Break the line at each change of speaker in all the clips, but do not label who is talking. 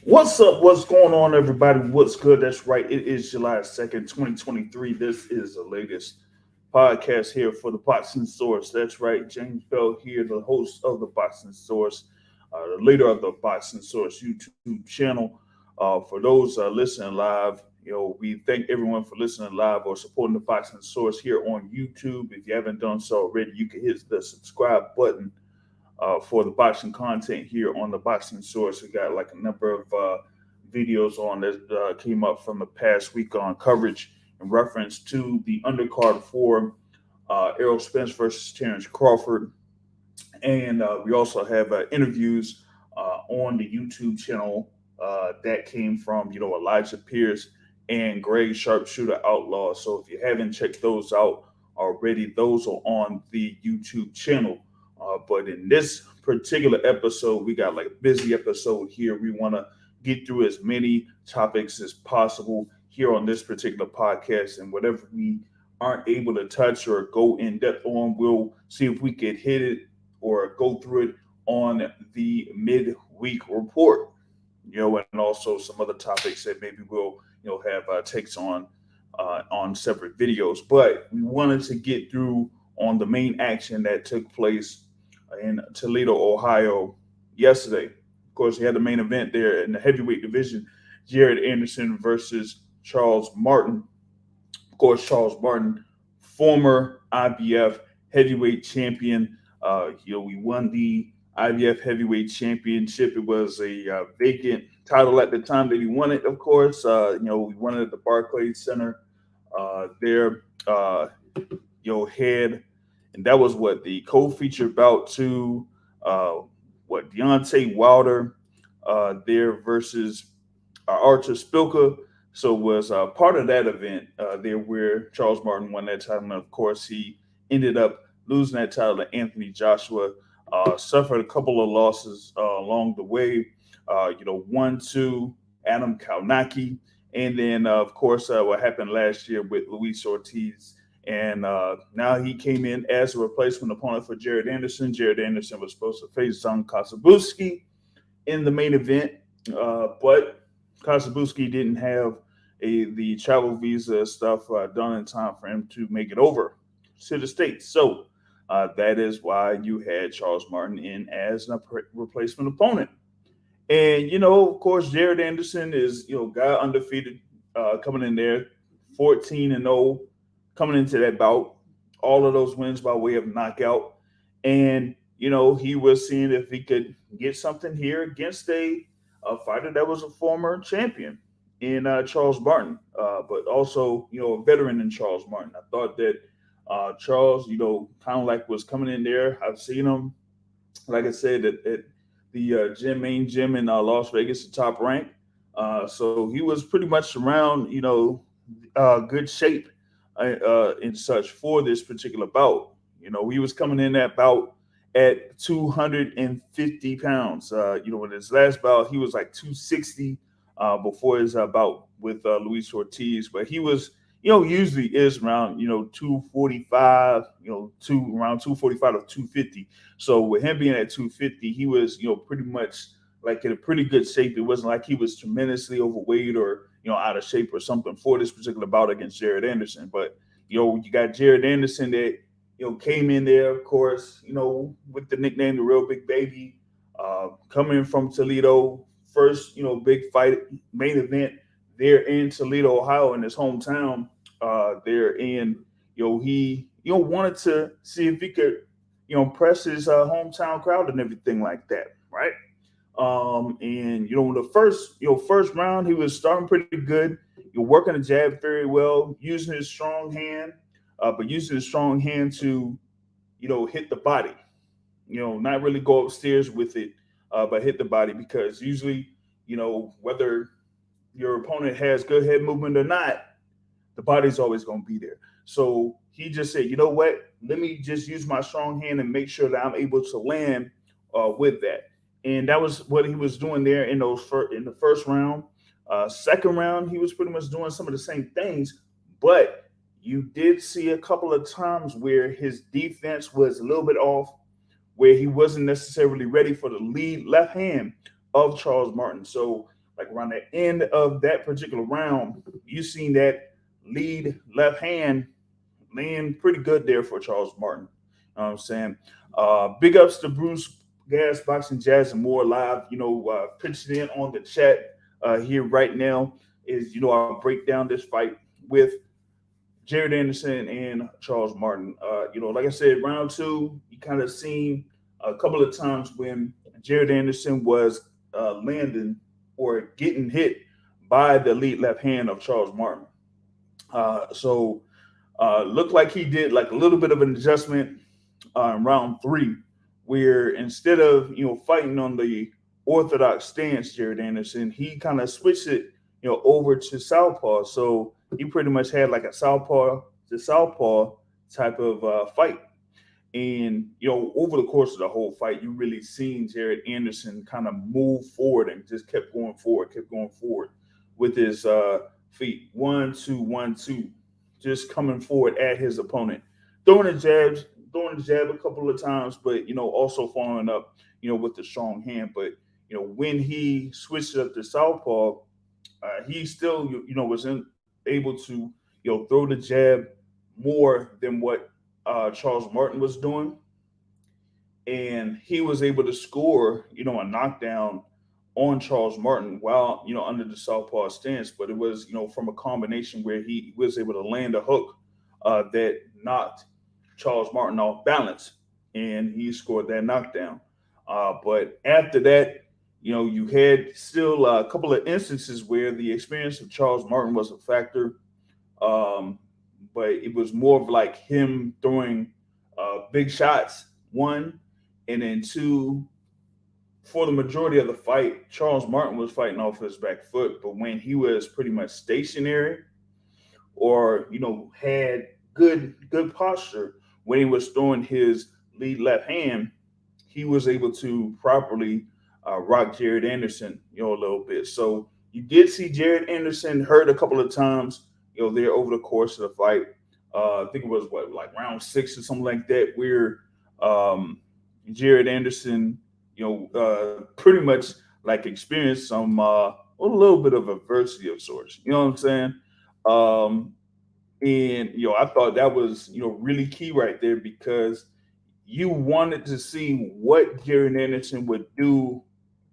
What's up? What's going on, everybody? What's good? That's right. It is July 2nd, 2023. This is the latest podcast here for the Boxing Source. That's right. James Bell here, the host of the Boxing Source, the leader of the Boxing Source YouTube channel. For those listening live, we thank everyone for listening live or supporting the Boxing Source here on YouTube. If you haven't done so already, you can hit the subscribe button for the boxing content here on the Boxing Source. We got like a number of videos on that came up from the past week on coverage in reference to the undercard for Errol Spence versus Terrence Crawford. And we also have interviews on the YouTube channel that came from, Elijah Pierce and Greg Sharpshooter Outlaw. So if you haven't checked those out already, those are on the YouTube channel. But in this particular episode, we got like a busy episode here. We want to get through as many topics as possible here on this particular podcast. And whatever we aren't able to touch or go in depth on, we'll see if we could hit it or go through it on the midweek report. And also some other topics that maybe we'll, have takes on separate videos. But we wanted to get through on the main action that took place in Toledo, Ohio yesterday. Of course, he had the main event there in the heavyweight division, Jared Anderson versus Charles Martin. Of course, Charles Martin, former IBF heavyweight champion. We won the IBF heavyweight championship. It was a vacant title at the time that he won it, of course. We won it at the Barclays Center there. Head, and that was what the co-feature bout to Deontay Wilder there versus Archer Spilka. So was part of that event there where Charles Martin won that title. And of course, he ended up losing that title to Anthony Joshua. Suffered a couple of losses along the way. One to Adam Kalnacki, and then of course what happened last year with Luis Ortiz. And now he came in as a replacement opponent for Jared Anderson. Jared Anderson was supposed to face Zhang Kasabuski in the main event, but Kasabuski didn't have the travel visa stuff done in time for him to make it over to the States. So that is why you had Charles Martin in as a replacement opponent. And, of course, Jared Anderson is, guy undefeated coming in there, 14-0 coming into that bout. All of those wins by way of knockout. And, he was seeing if he could get something here against a fighter that was a former champion in Charles Martin, but also, a veteran in Charles Martin. I thought that Charles, kind of like was coming in there. I've seen him, like I said, at the main gym in Las Vegas, the Top Rank. So he was pretty much around, good shape and such for this particular bout. He was coming in that bout at 250 pounds. In his last bout, he was like 260 before his bout with Luis Ortiz, but he was, usually is around, 245, around 245 to 250. So with him being at 250, he was, pretty much like in a pretty good shape. It wasn't like he was tremendously overweight or, out of shape or something for this particular bout against Jared Anderson. But, you got Jared Anderson that, came in there, of course, with the nickname, the Real Big Baby, coming from Toledo, first, big fight, main event there in Toledo, Ohio, in his hometown there. And, he, wanted to see if he could, impress his hometown crowd and everything like that, right? And the first round, he was starting pretty good. You're working the jab very well, using his strong hand, but using his strong hand to, hit the body. Not really go upstairs with it, but hit the body, because usually, whether your opponent has good head movement or not, the body's always going to be there. So he just said, you know what? Let me just use my strong hand and make sure that I'm able to land with that. And that was what he was doing there in the first round. Second round, he was pretty much doing some of the same things, but you did see a couple of times where his defense was a little bit off, where he wasn't necessarily ready for the lead left hand of Charles Martin. So like around the end of that particular round, you seen that lead left hand laying pretty good there for Charles Martin. You know what I'm saying? Big ups to Bruce Gas Boxing Jazz and More Live. Pitching in on the chat here right now is, I'll break down this fight with Jared Anderson and Charles Martin. Like I said, round two, you kind of seen a couple of times when Jared Anderson was landing or getting hit by the lead left hand of Charles Martin. So looked like he did like a little bit of an adjustment in round three, where instead of fighting on the orthodox stance, Jared Anderson, he kind of switched it over to southpaw. So he pretty much had like a southpaw to southpaw type of fight. And over the course of the whole fight, you really seen Jared Anderson kind of move forward and just kept going forward with his feet. 1-2, 1-2, just coming forward at his opponent, throwing the jab a couple of times, but also following up, with the strong hand. But when he switched it up to southpaw, he still was able to throw the jab more than what Charles Martin was doing, and he was able to score a knockdown on Charles Martin while under the southpaw stance. But it was from a combination where he was able to land a hook that knocked Charles Martin off balance, and he scored that knockdown. But after that, you had still a couple of instances where the experience of Charles Martin was a factor. But it was more of like him throwing big shots, one, and then two, for the majority of the fight, Charles Martin was fighting off his back foot. But when he was pretty much stationary or, had good posture, when he was throwing his lead left hand, he was able to properly rock Jared Anderson, a little bit. So you did see Jared Anderson hurt a couple of times, there over the course of the fight. I think it was like round 6 or something like that, where Jared Anderson, pretty much like experienced some a little bit of adversity of sorts. You know what I'm saying? And I thought that was really key right there, because you wanted to see what Jared Anderson would do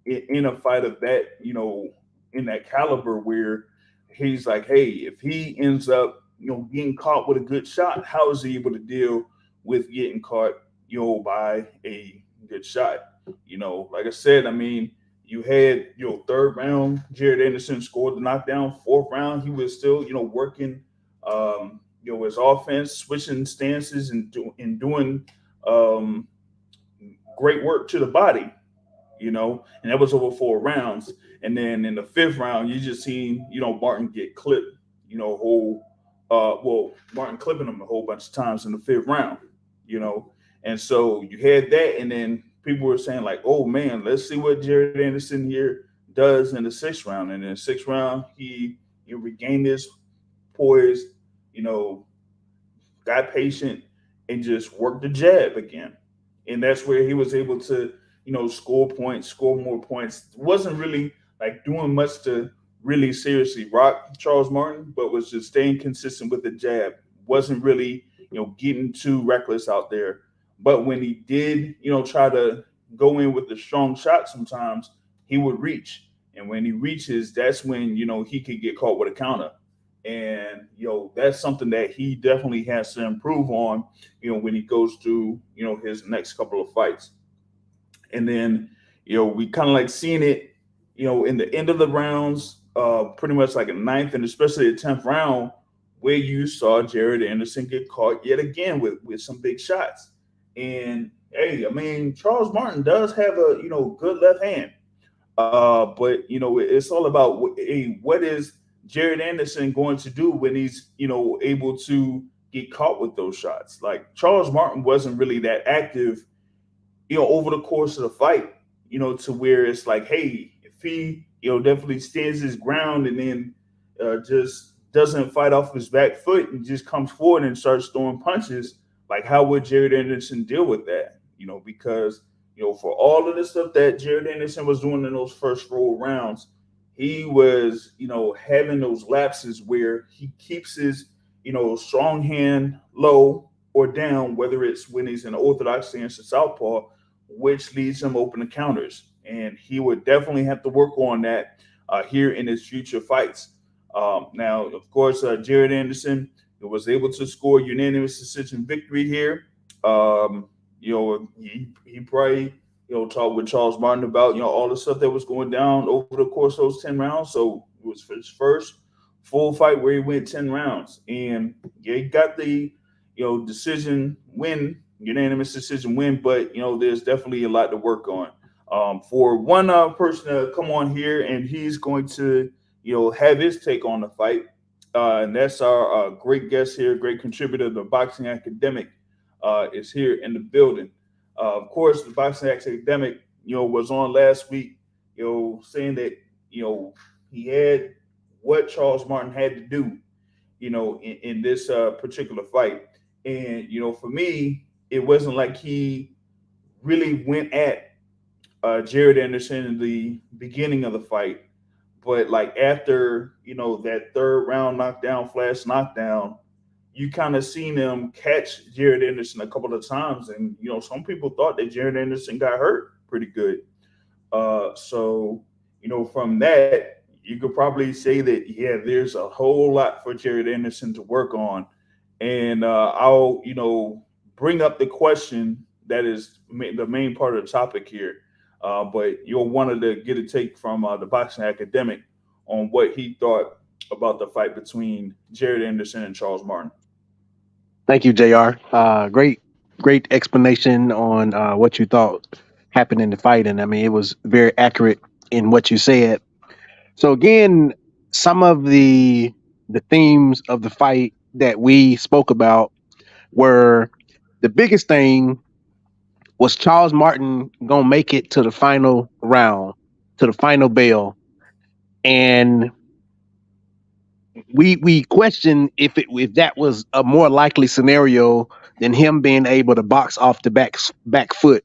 in a fight of that, in that caliber, where he's like, hey, if he ends up, getting caught with a good shot, how is he able to deal with getting caught, by a good shot? Like I said, I mean, you had, third round, Jared Anderson scored the knockdown. Fourth round, he was still, working, his offense, switching stances and doing great work to the body, and that was over 4 rounds. And then in the 5th round, you just seen, Martin get clipped, Martin clipping him a whole bunch of times in the 5th round, and so you had that. And then people were saying like, oh man, let's see what Jared Anderson here does in the 6th round. And in the 6th round, he regained his poise, got patient, and just worked the jab again. And that's where he was able to, score points, score more points. Wasn't really like doing much to really seriously rock Charles Martin, but was just staying consistent with the jab. Wasn't really, getting too reckless out there. But when he did, try to go in with the strong shot, sometimes he would reach. And when he reaches, that's when, he could get caught with a counter. And, that's something that he definitely has to improve on, when he goes through, his next couple of fights. And then, we kind of like seeing it, in the end of the rounds, pretty much like a 9th and especially the 10th round, where you saw Jared Anderson get caught yet again with some big shots. And hey, I mean, Charles Martin does have a good left hand, but it's all about what is Jared Anderson going to do when he's able to get caught with those shots. Like Charles Martin wasn't really that active, over the course of the fight, to where it's like, hey, if he definitely stands his ground and then just doesn't fight off his back foot and just comes forward and starts throwing punches, like how would Jared Anderson deal with that? Because for all of the stuff that Jared Anderson was doing in those first 4 rounds, he was, having those lapses where he keeps his, strong hand low or down, whether it's when he's in orthodox stance or southpaw, which leads him open to counters. And he would definitely have to work on that here in his future fights. Now, of course, Jared Anderson was able to score unanimous decision victory here. He probably talked with Charles Martin about all the stuff that was going down over the course of those 10 rounds. So it was his first full fight where he went 10 rounds, and yeah, he got the decision win, unanimous decision win. But there's definitely a lot to work on. For one person to come on here, and he's going to have his take on the fight, and that's our great guest here, great contributor, the Boxing Academic, is here in the building. Of course, the Boxing Academic, was on last week, saying that, he had what Charles Martin had to do, in this particular fight. And, for me, it wasn't like he really went at Jared Anderson in the beginning of the fight. But like after, that third round knockdown, flash knockdown, you kind of seen him catch Jared Anderson a couple of times, and some people thought that Jared Anderson got hurt pretty good. So from that, you could probably say that there's a whole lot for Jared Anderson to work on, and I'll bring up the question that is the main part of the topic here. But you'll wanted to get a take from the Boxing Academic on what he thought about the fight between Jared Anderson and Charles Martin.
Thank you, Jr. Great explanation on what you thought happened in the fight, and I mean it was very accurate in what you said. So again, some of the themes of the fight that we spoke about were the biggest thing was Charles Martin gonna make it to the final round, to the final bell, and we questioned if that was a more likely scenario than him being able to box off the back foot.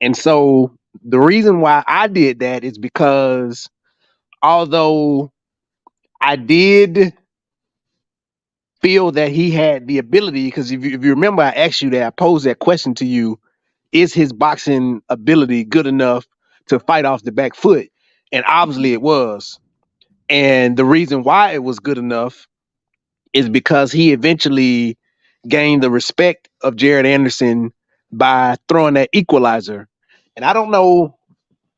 And so the reason why I did that is because although I did feel that he had the ability, because if you remember, I asked you that, I posed that question to you: is his boxing ability good enough to fight off the back foot? And obviously it was. And the reason why it was good enough is because he eventually gained the respect of Jared Anderson by throwing that equalizer. And I don't know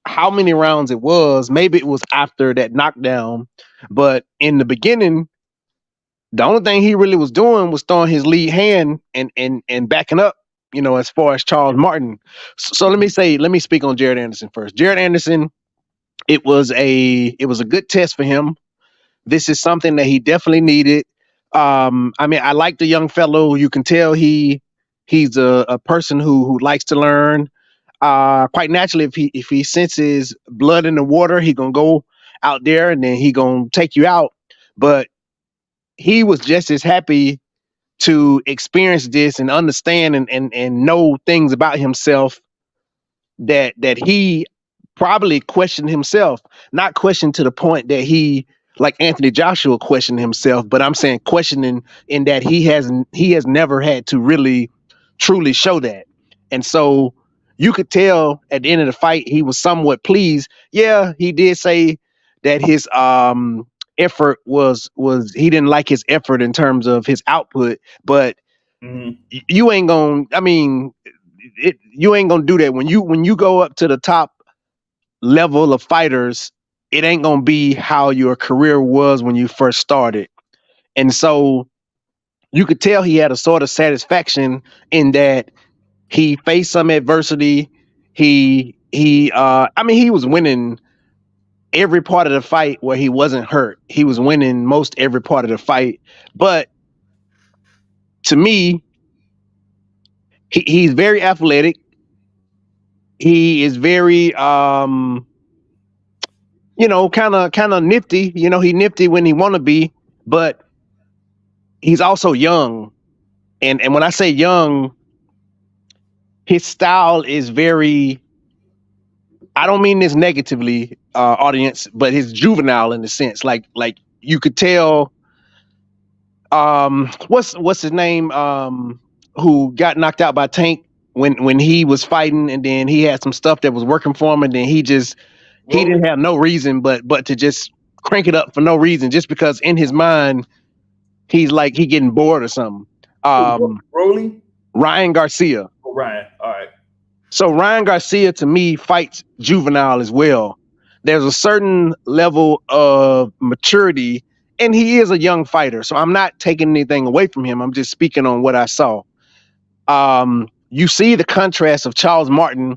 how many rounds it was. Maybe it was after that knockdown. But in the beginning, the only thing he really was doing was throwing his lead hand and backing up, as far as Charles Martin. So let me speak on Jared Anderson first. Jared Anderson, it was a good test for him. This is something that he definitely needed. I mean, I like the young fellow. You can tell he's a person who likes to learn. Quite naturally, if he senses blood in the water, he gonna go out there and then he gonna take you out. But he was just as happy to experience this and understand and know things about himself that he probably questioned himself, not questioned to the point that he, like Anthony Joshua, questioned himself, but I'm saying questioning in that he has never had to really truly show that. And so you could tell at the end of the fight he was somewhat pleased. Yeah, he did say that his effort was he didn't like his effort in terms of his output, but
Mm-hmm.
you ain't gonna, I mean, you ain't gonna do that when you go up to the top level of fighters. It ain't gonna be how your career was when you first started. And so you could tell he had a sort of satisfaction in that he faced some adversity. I mean, he was winning every part of the fight where he wasn't hurt. He was winning most every part of the fight. But to me, he's very athletic. He is very kind of nifty. He nifty when he want to be, but he's also young. And when I say young, his style is very, I don't mean this negatively, audience, but he's juvenile in the sense, like you could tell. What's his name? Who got knocked out by Tank when he was fighting, and then he had some stuff that was working for him, and then he
Rolly?
didn't have no reason but to just crank it up for no reason, just because in his mind he's like he getting bored or something.
Rolly?
Ryan Garcia.
Oh, Ryan. All right.
So Ryan Garcia to me fights juvenile as well. There's a certain level of maturity, and he is a young fighter. So I'm not taking anything away from him. I'm just speaking on what I saw. You see the contrast of Charles Martin.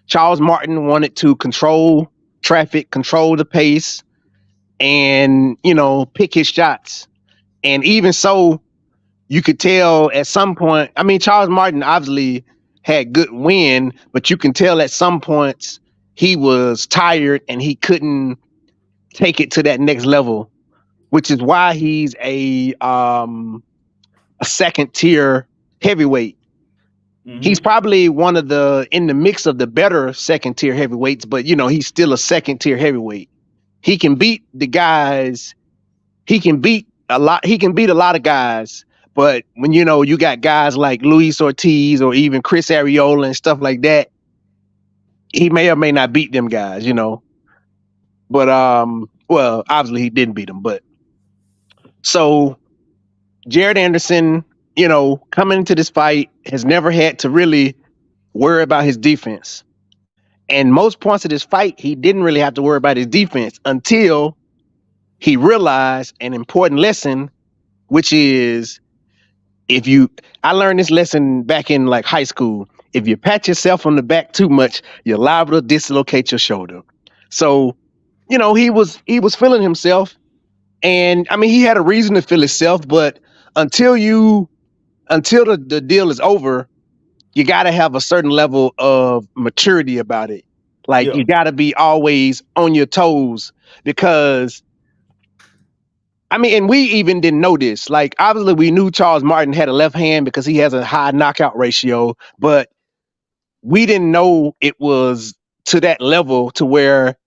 Charles Martin wanted to control traffic, control the pace, and pick his shots. And even so, you could tell at some point. I mean, Charles Martin obviously had good win, but you can tell at some points he was tired and he couldn't take it to that next level, which is why he's a second tier heavyweight.
Mm-hmm.
He's probably one of the in the mix of the better second tier heavyweights, but he's still a second tier heavyweight. He can beat the guys. He can beat a lot. He can beat a lot of guys. But when you got guys like Luis Ortiz or even Chris Arreola and stuff like that, he may or may not beat them guys, But well, obviously he didn't beat them. But so Jared Anderson, coming into this fight has never had to really worry about his defense. And most points of this fight, he didn't really have to worry about his defense until he realized an important lesson, which is I learned this lesson back in like high school. If you pat yourself on the back too much, you're liable to dislocate your shoulder. So, he was feeling himself, and I mean, he had a reason to feel himself, but until the deal is over, you got to have a certain level of maturity about it. Like you got to be always on your toes, because I mean, and we even didn't know this. Like, obviously, we knew Charles Martin had a left hand because he has a high knockout ratio, but we didn't know it was to that level to where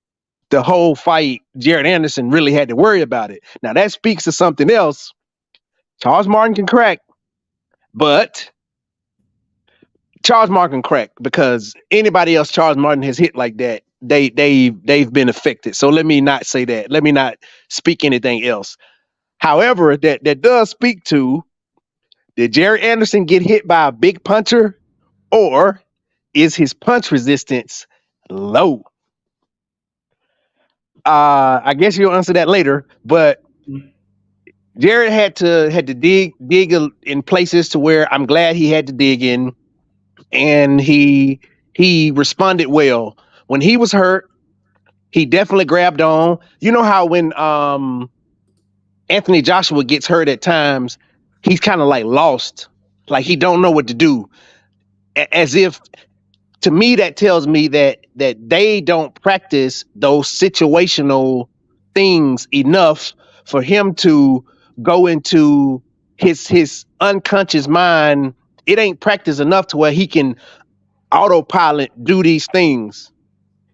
the whole fight, Jared Anderson really had to worry about it. Now, that speaks to something else. Charles Martin can crack, but Charles Martin can crack because anybody else Charles Martin has hit like that, they've been affected. So let me not say that. Let me not speak anything else. However, that does speak to, did Jared Anderson get hit by a big puncher, or is his punch resistance low? I guess you'll answer that later, but Jared had to dig in places to where I'm glad he had to dig in, and he responded well. When he was hurt, he definitely grabbed on. You know how when Anthony Joshua gets hurt at times, he's kind of like lost, like he don't know what to do. As if, to me, that tells me that they don't practice those situational things enough for him to go into his unconscious mind. It ain't practiced enough to where he can autopilot do these things.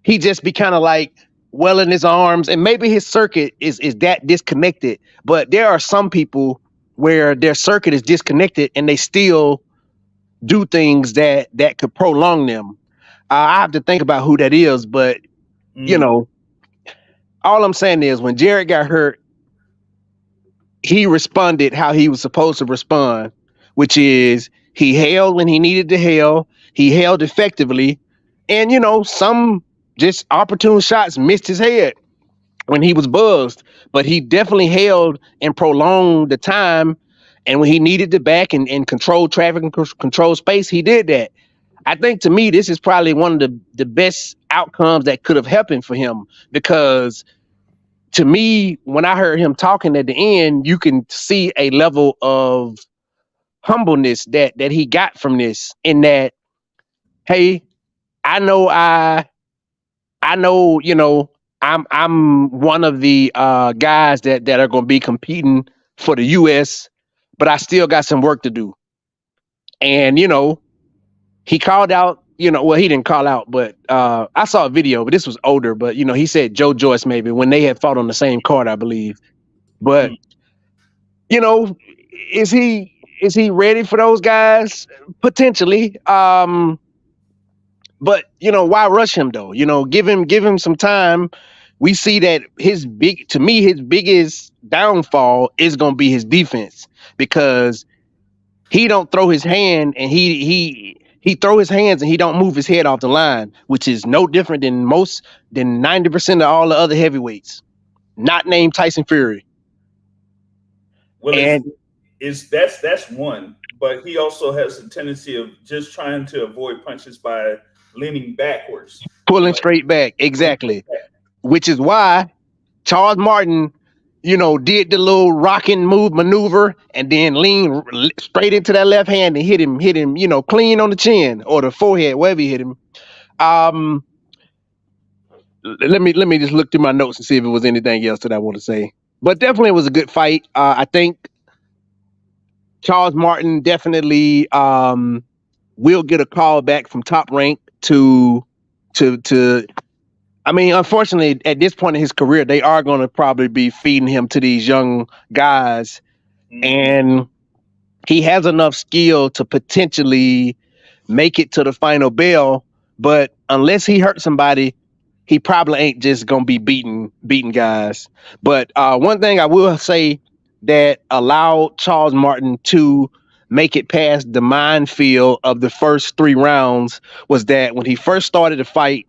He just be kind of like well in his arms, and maybe his circuit is that disconnected. But there are some people where their circuit is disconnected and they still do things that could prolong them. I have to think about who that is, but all I'm saying is when Jared got hurt, he responded how he was supposed to respond, which is he held when he needed to held. He held effectively, and some just opportune shots missed his head when he was buzzed, but he definitely held and prolonged the time. And when he needed to back and control traffic and control space, he did that. I think, to me, this is probably one of the best outcomes that could have happened for him, because to me, when I heard him talking at the end, you can see a level of humbleness that he got from this, in that, hey, I know, I'm one of the guys that are going to be competing for the U.S., but I still got some work to do. And he called out well, he didn't call out, but I saw a video, but this was older. But he said Joe Joyce maybe when they had fought on the same card, I believe. But
Mm.
you know, is he ready for those guys? Potentially. But why rush him though? Give him some time. We see that his biggest downfall is gonna be his defense because he don't throw his hand and he throw his hands and he don't move his head off the line, which is no different than 90% of all the other heavyweights, not named Tyson Fury.
Well,
And
it's that's one, but he also has a tendency of just trying to avoid punches by leaning backwards,
pulling
like
straight back.
pulling
Exactly.
straight back.
Which is why Charles Martin, did the little rocking move maneuver and then lean straight into that left hand and hit him, clean on the chin or the forehead, wherever he hit him. Um, let me just look through my notes and see if it was anything else that I want to say. But definitely it was a good fight. I think Charles Martin definitely will get a call back from Top Rank to I mean, unfortunately, at this point in his career, they are going to probably be feeding him to these young guys,
Hmm.
and he has enough skill to potentially make it to the final bell. But unless he hurts somebody, he probably ain't just gonna be beating guys. But one thing I will say that allowed Charles Martin to make it past the minefield of the first 3 rounds was that when he first started the fight,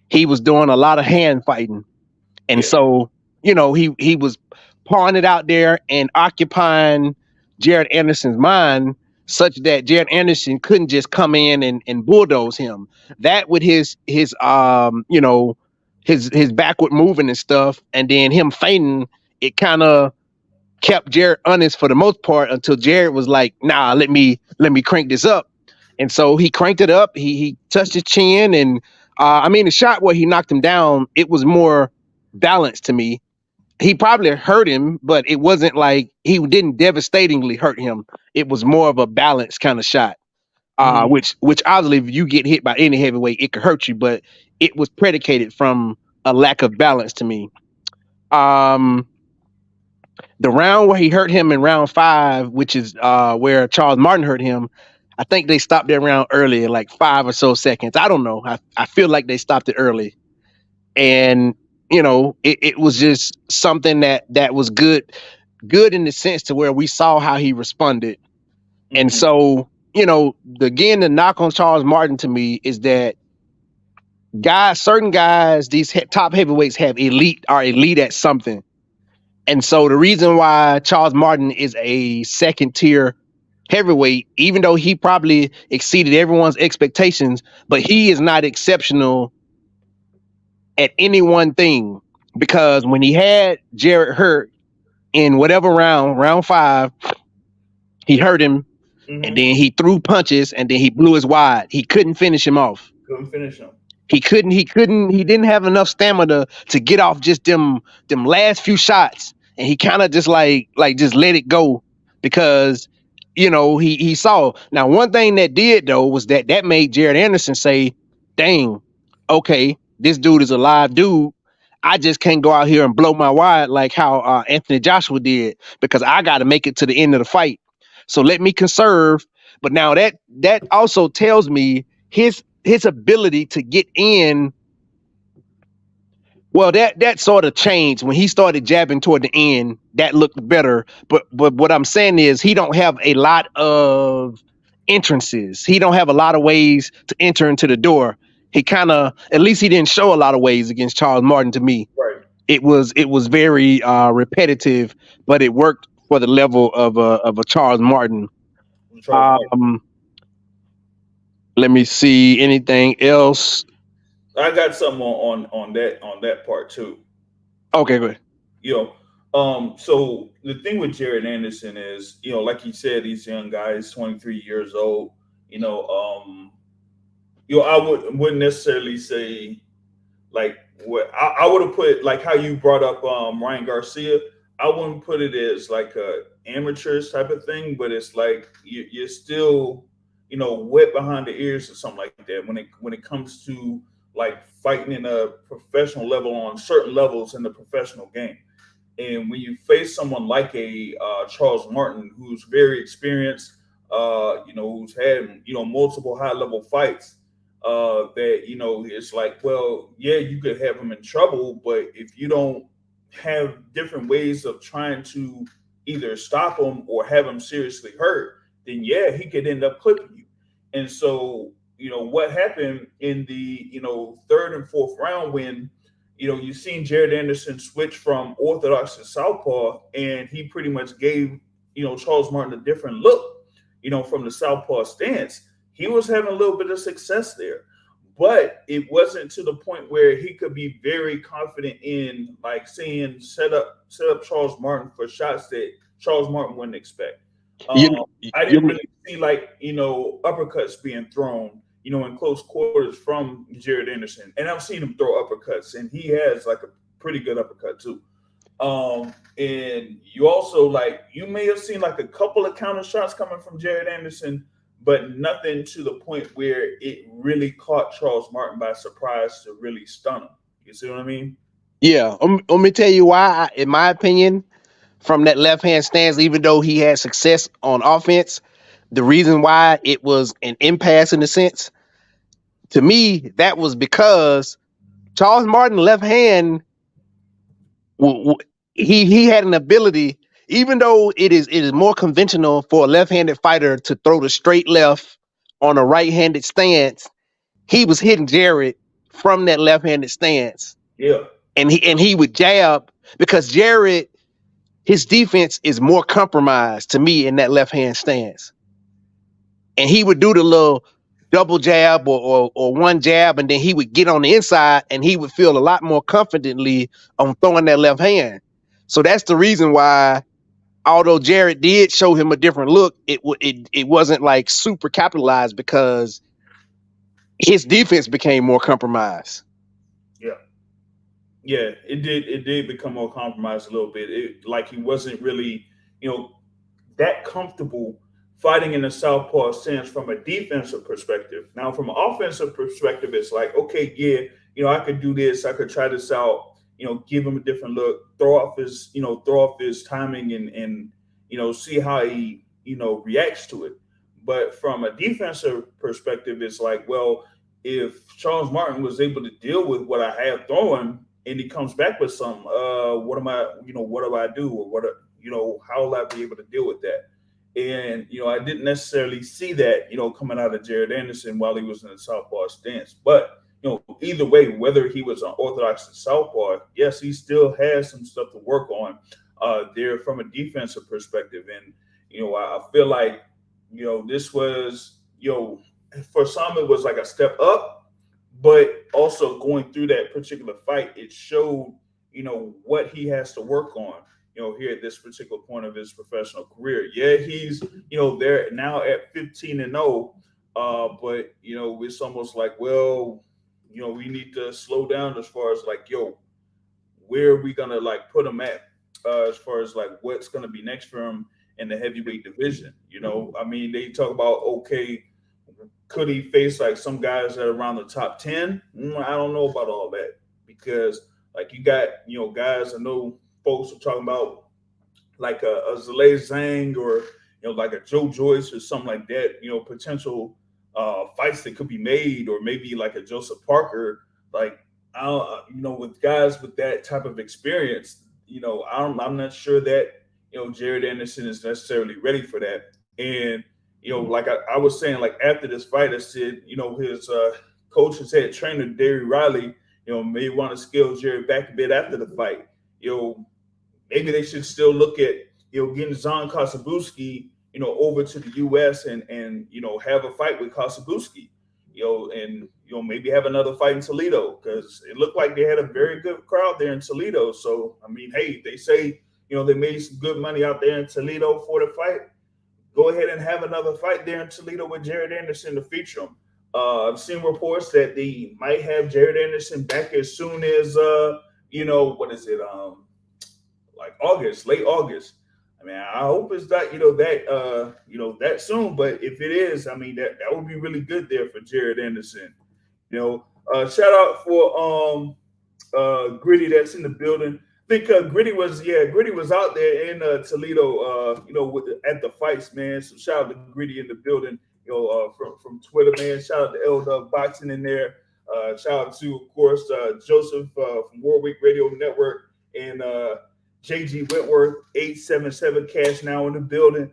he was doing a lot of hand fighting. And
Yeah.
so, he was pawing it out there and occupying Jared Anderson's mind such that Jared Anderson couldn't just come in and bulldoze him. That with his backward moving and stuff, and then him feinting, it kind of kept Jared honest for the most part until Jared was like, nah, let me crank this up. And so he cranked it up. He touched his chin, and I mean, the shot where he knocked him down, it was more balanced to me. He probably hurt him, but it wasn't like he didn't devastatingly hurt him. It was more of a balanced kind of shot.
Hmm.
Which obviously, if you get hit by any heavyweight, it could hurt you, but it was predicated from a lack of balance to me. Um, the round where he hurt him in round 5, which is where Charles Martin hurt him, I think they stopped that round early, like 5 or so seconds. I don't know. I feel like they stopped it early, and it was just something that was good in the sense to where we saw how he responded. And
Hmm.
so, again, the knock on Charles Martin to me is that certain guys, these top heavyweights are elite at something. And so the reason why Charles Martin is a second tier heavyweight, even though he probably exceeded everyone's expectations, but he is not exceptional at any one thing. Because when he had Jared hurt in whatever round 5, he hurt him and
Hmm.
then he threw punches and then he blew his wide. He couldn't finish him off.
Couldn't finish him.
He didn't have enough stamina to get off just them last few shots. And he kind of just like just let it go because he saw. Now one thing that did though was that made Jared Anderson say, dang, okay, this dude is a live dude. I just can't go out here and blow my wide like how Anthony Joshua did because I got to make it to the end of the fight. So let me conserve. But now that also tells me his ability to get in. Well, that sort of changed when he started jabbing toward the end. That looked better. But what I'm saying is he don't have a lot of entrances. He don't have a lot of ways to enter into the door. He kind of, at least he didn't show a lot of ways against Charles Martin to me.
Right.
It was very repetitive, but it worked for the level of a Charles Martin.
Charles Martin.
Um, Let me see anything else.
I got something on that part too.
Okay, good.
You so the thing with Jared Anderson is, like you said, these young guys, 23 years old. You know, I wouldn't necessarily say like what I would have put like how you brought up Ryan Garcia. I wouldn't put it as like a amateurs type of thing, but it's like you're still, wet behind the ears or something like that when it comes to like fighting in a professional level on certain levels in the professional game. And when you face someone like a Charles Martin, who's very experienced, who's had multiple high level fights, that it's like, well, yeah, you could have him in trouble, but if you don't have different ways of trying to either stop him or have him seriously hurt, then yeah, he could end up clipping you. And so, what happened in the third and fourth round when you've seen Jared Anderson switch from orthodox to southpaw, and he pretty much gave Charles Martin a different look, from the southpaw stance. He was having a little bit of success there, but it wasn't to the point where he could be very confident in like saying set up Charles Martin for shots that Charles Martin wouldn't expect.
You,
Um, I didn't
you,
really see like uppercuts being thrown in close quarters from Jared Anderson, and I've seen him throw uppercuts, and he has like a pretty good uppercut too. And you also like you may have seen like a couple of counter shots coming from Jared Anderson, but nothing to the point where it really caught Charles Martin by surprise to really stun him. You see what I mean?
yeah. Let me tell you why. In my opinion, from that left hand stance, even though he had success on offense, the reason why it was an impasse in a sense, to me, that was because Charles Martin left hand, he had an ability, even though it is more conventional for a left-handed fighter to throw the straight left on a right-handed stance. He was hitting Jared from that left-handed stance,
Yeah,
and he would jab because Jared, his defense is more compromised to me in that left-hand stance, and he would do the little double jab or one jab, and then he would get on the inside, and he would feel a lot more confidently on throwing that left hand. So that's the reason why, although Jared did show him a different look, it wasn't like super capitalized because his defense became more compromised.
yeah, yeah. It did become more compromised a little bit. Like he wasn't really you know that comfortable fighting in the southpaw stance from a defensive perspective. Now, from an offensive perspective, it's like, okay, yeah, I could do this. I could try this out. Give him a different look, throw off his timing, and see how he reacts to it. But from a defensive perspective, it's like, well, if Charles Martin was able to deal with what I have throwing, and he comes back with some, what am I, what do I do, or how will I be able to deal with that? And I didn't necessarily see that coming out of Jared Anderson while he was in the southpaw stance. But either way, whether he was an orthodox or southpaw, yes, he still has some stuff to work on there from a defensive perspective. And I feel like this was for some it was like a step up, but also going through that particular fight, it showed what he has to work on here at this particular point of his professional career. Yeah, he's there now at 15-0, but it's almost like, well, we need to slow down as far as like, where are we gonna like put him at as far as like what's gonna be next for him in the heavyweight division. I mean, they talk about, okay, could he face like some guys that are around the top 10? I don't know about all that, because like you got guys, I know folks are talking about like a Zalay Zhang, or like a Joe Joyce or something like that, potential fights that could be made, or maybe like a Joseph Parker. Like with guys with that type of experience, I'm not sure that Jared Anderson is necessarily ready for that. And like I was saying, like after this fight, I said his coach, his head trainer Derry Riley, may want to scale Jared back a bit after the fight. Maybe they should still look at getting Zon Kosabuski over to the U.S. and have a fight with Kosabuski, and maybe have another fight in Toledo, because it looked like they had a very good crowd there in Toledo. So I mean, hey, they say they made some good money out there in Toledo for the fight. Go ahead and have another fight there in Toledo with Jared Anderson to feature him. I've seen reports that they might have Jared Anderson back as soon as what is it, like August, late August. I mean, I hope it's not that soon. But if it is, I mean that would be really good there for Jared Anderson. Shout out for Gritty that's in the building. I think Gritty was out there in Toledo, at the fights, man. So shout out to Gritty in the building, from Twitter, man. Shout out to L Dub Boxing in there. Shout out to, of course, Joseph from Warwick Radio Network and JG Wentworth 877 Cash Now in the building.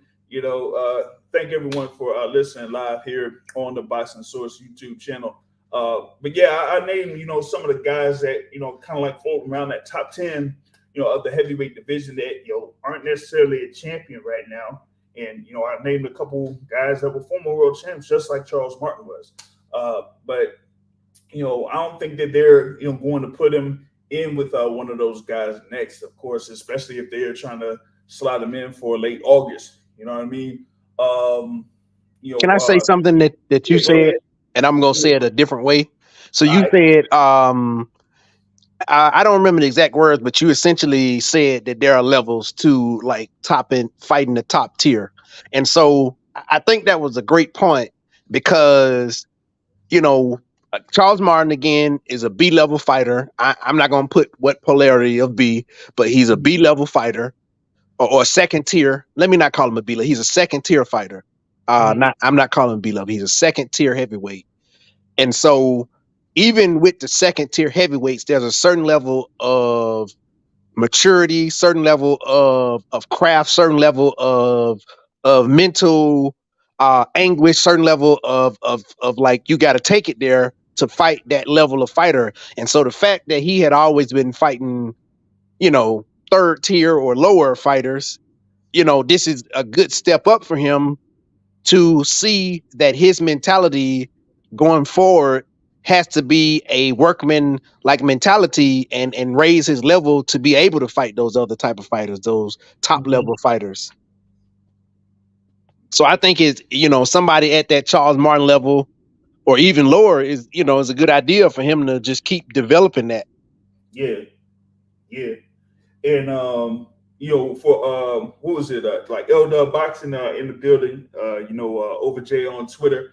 Thank everyone for listening live here on the Boxing Source YouTube channel. But yeah, I named some of the guys that kind of like floating around that top 10 of the heavyweight division that aren't necessarily a champion right now. And I named a couple guys that were former world champs, just like Charles Martin was. But I don't think that they're going to put him in with one of those guys next. Of course, especially if they're trying to slide him in for late August. You know what I mean?
Can I say something that you
Yeah, go
said,
ahead.
and I'm gonna say it a different way? So
All
you
right.
said, I don't remember the exact words, but you essentially said that there are levels to like fighting the top tier, and so I think that was a great point because Charles Martin again is a B level fighter. I'm not gonna put what polarity of B, but he's a B level fighter or a second tier. Let me not call him a B level. He's a second tier fighter.
Mhm.
I'm not calling him B level. He's a second tier heavyweight. And so even with the second tier heavyweights, there's a certain level of maturity, certain level of craft, certain level of mental anguish, certain level of like you got to take it there to fight that level of fighter. And so the fact that he had always been fighting, third tier or lower fighters, this is a good step up for him to see that his mentality going forward has to be a workman like mentality and raise his level to be able to fight those other type of fighters, those top
Mhm.
level fighters. So I think it's, somebody at that Charles Martin level or even lower is a good idea for him to just keep developing that.
Yeah, yeah. And for what was it? Like Elder Boxing in the building. Over J on Twitter.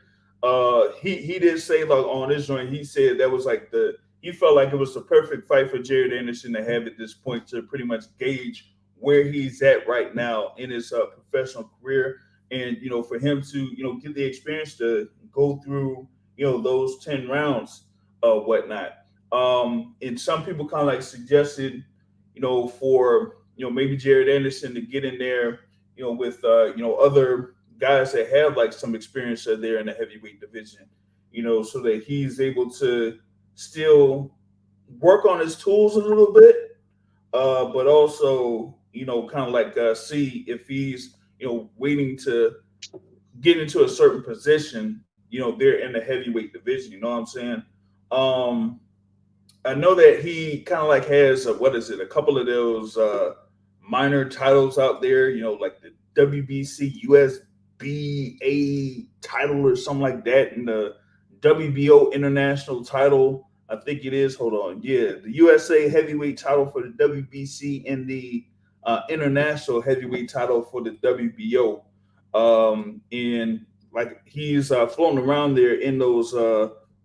He did say like on this joint. He said that was like he felt like it was the perfect fight for Jared Anderson to have at this point to pretty much gauge where he's at right now in his professional career, and for him to get the experience to go through those 10 rounds whatnot. And some people kind of like suggested for maybe Jared Anderson to get in there, with other guys that have like some experience there in the heavyweight division, so that he's able to still work on his tools a little bit, but also kind of like see if he's waiting to get into a certain position, they're in the heavyweight division. You know what I'm saying? Um, I know that he kind of like has what is it? A couple of those minor titles out there, like the WBC USBA title or something like that, and the WBO international title. I think it is. Hold on, yeah, the USA heavyweight title for the WBC and the international heavyweight title for the WBO. And like he's floating around there in those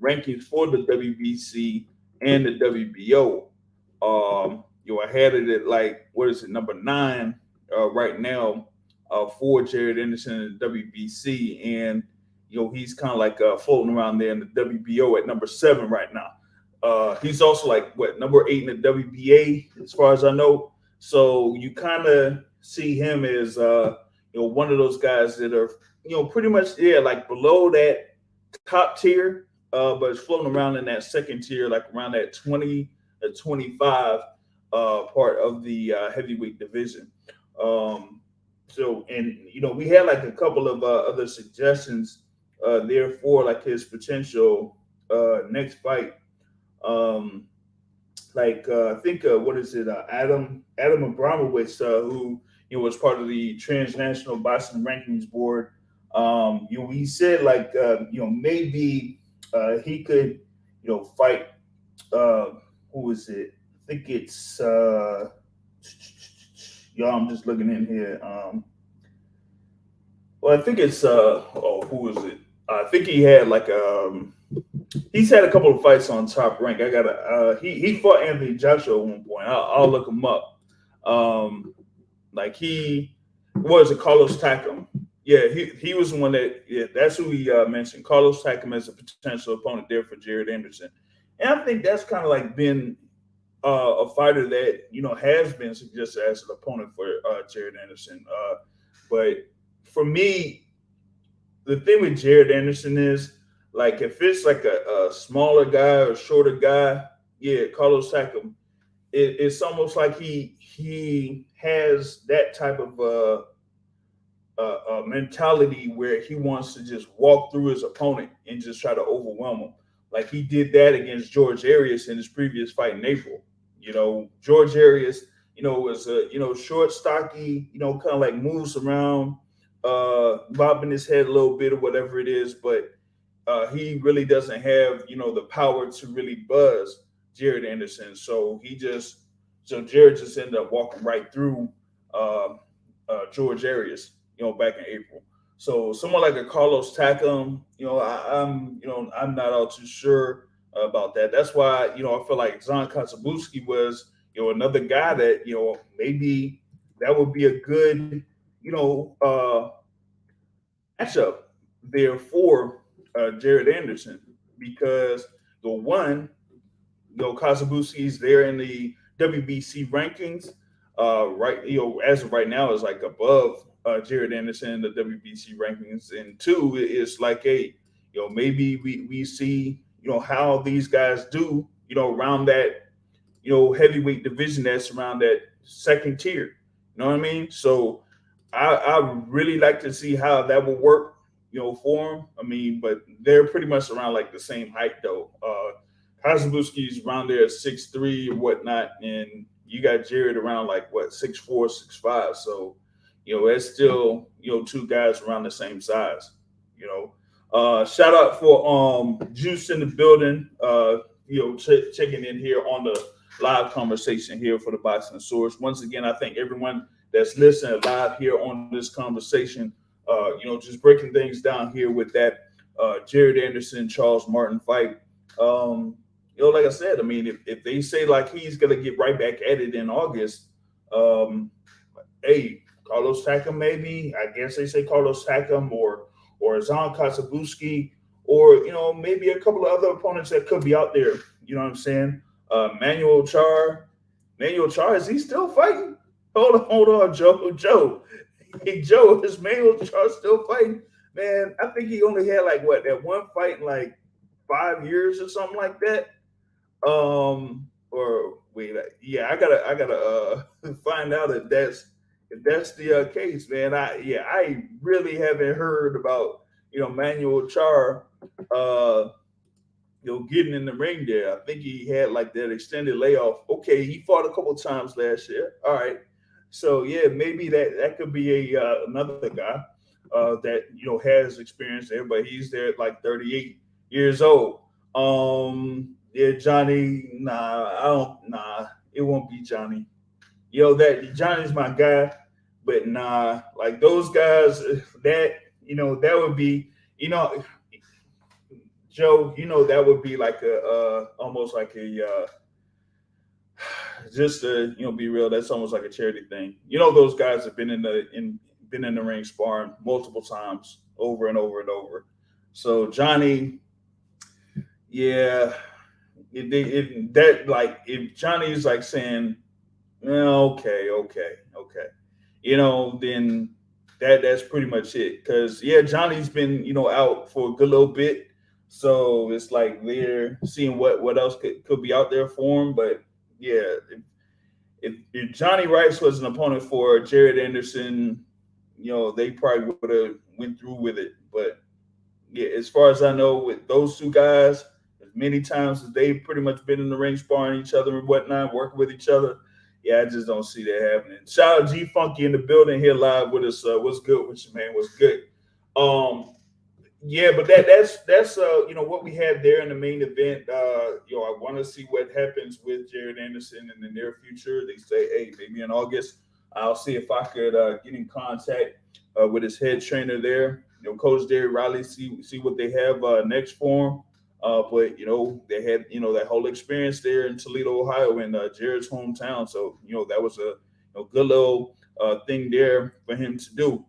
rankings for the WBC and the WBO. I had it at like what is it, number 9 right now for Jared Anderson in the WBC, and he's kind of like floating around there in the WBO at number 7 right now. He's also like what, number 8 in the WBA as far as I know. So you kind of see him as one of those guys that are pretty much like below that top tier, but it's floating around in that second tier, like around that 20 to 25 part of the heavyweight division. And we had like a couple of other suggestions there for like his potential next fight. Um, like I think what is it? Adam Abramowitz, who was part of the Transnational Boxing Rankings Board. He said like maybe he could fight. Who is it? I think it's Y'all, I'm just looking in here. Well, I think it's who is it? I think he had like he's had a couple of fights on Top Rank. I got to he fought Anthony Joshua at one point. I'll look him up. Um, like he was it Carlos Takam. Yeah, he was the one that that's who he mentioned. Carlos Takam as a potential opponent there for Jared Anderson, and I think that's kind of like been a fighter that has been suggested as an opponent for Jared Anderson. But for me, the thing with Jared Anderson is like if it's like a smaller guy or shorter guy, yeah, Carlos Takam. It's almost like he has that type of mentality where he wants to just walk through his opponent and just try to overwhelm him. Like he did that against George Arias in his previous fight in April. George Arias, was a short, stocky, kind of like moves around, bobbing his head a little bit or whatever it is, but he really doesn't have the power to really buzz Jared Anderson. So Jared just ended up walking right through uh, George Arias, back in April. So someone like a Carlos Takam, I'm not all too sure about that. That's why I feel like Zon Kosabuski was another guy that maybe that would be a good matchup there for Jared Anderson because the one, Kosabuski's there in the WBC rankings. Right, as of right now, is like above Jared Anderson in the WBC rankings, and two is like maybe we see how these guys do around that heavyweight division that's around that second tier. You know what I mean? So I really like to see how that will work, for them. I mean, but they're pretty much around like the same height though. Kazabuski's around there at 6'3" or whatnot, and you got Jared around like what 6'4", 6'5". So, that's still two guys around the same size. You shout out for Juice in the building. Checking in here on the live conversation here for the Boxing Source. Once again, I thank everyone that's listening live here on this conversation. Just breaking things down here with that Jared Anderson Charles Martin fight. Like I said, I mean, if they say like he's gonna get right back at it in August, um, hey, Carlos Takam maybe. I guess they say Carlos Takam or Zon Kosabuski or maybe a couple of other opponents that could be out there. You know what I'm saying? Manuel Char. Manuel Char, is he still fighting? Hold on, Joe. Hey, Joe, is Manuel Char still fighting? Man, I think he only had like what that one fight in like 5 years or something like that. Or wait, yeah, I gotta find out if that's the case, man. I really haven't heard about Manuel Char getting in the ring there. I think he had like that extended layoff. Okay, he fought a couple times last year. All right, so yeah, maybe that could be a another guy that has experience there, but he's there at like 38 years old. Yeah, Johnny, nah, I don't, nah, it won't be Johnny. That Johnny's my guy, but nah, like those guys, that that would be, you know, Joe, that would be like a almost like a just to be real, that's almost like a charity thing. Those guys have been in the ring sparring multiple times over and over and over. So Johnny, yeah, that like if Johnny's like saying, well, okay, then that's pretty much it. Because yeah, Johnny's been out for a good little bit, so it's like they're seeing what else could be out there for him. But yeah, if Johnny Rice was an opponent for Jared Anderson, they probably would have went through with it. But yeah, as far as I know, with those two guys, as many times as they've pretty much been in the ring sparring each other and whatnot, working with each other, yeah, I just don't see that happening. Shout out G Funky in the building here live with us. What's good with you, man? What's good? Yeah, but that's what we had there in the main event. I want to see what happens with Jared Anderson in the near future. They say, hey, maybe in August. I'll see if I could get in contact with his head trainer there, Coach Derry Riley. See what they have next for him. But they had that whole experience there in Toledo, Ohio, in Jared's hometown. So that was a good little thing there for him to do.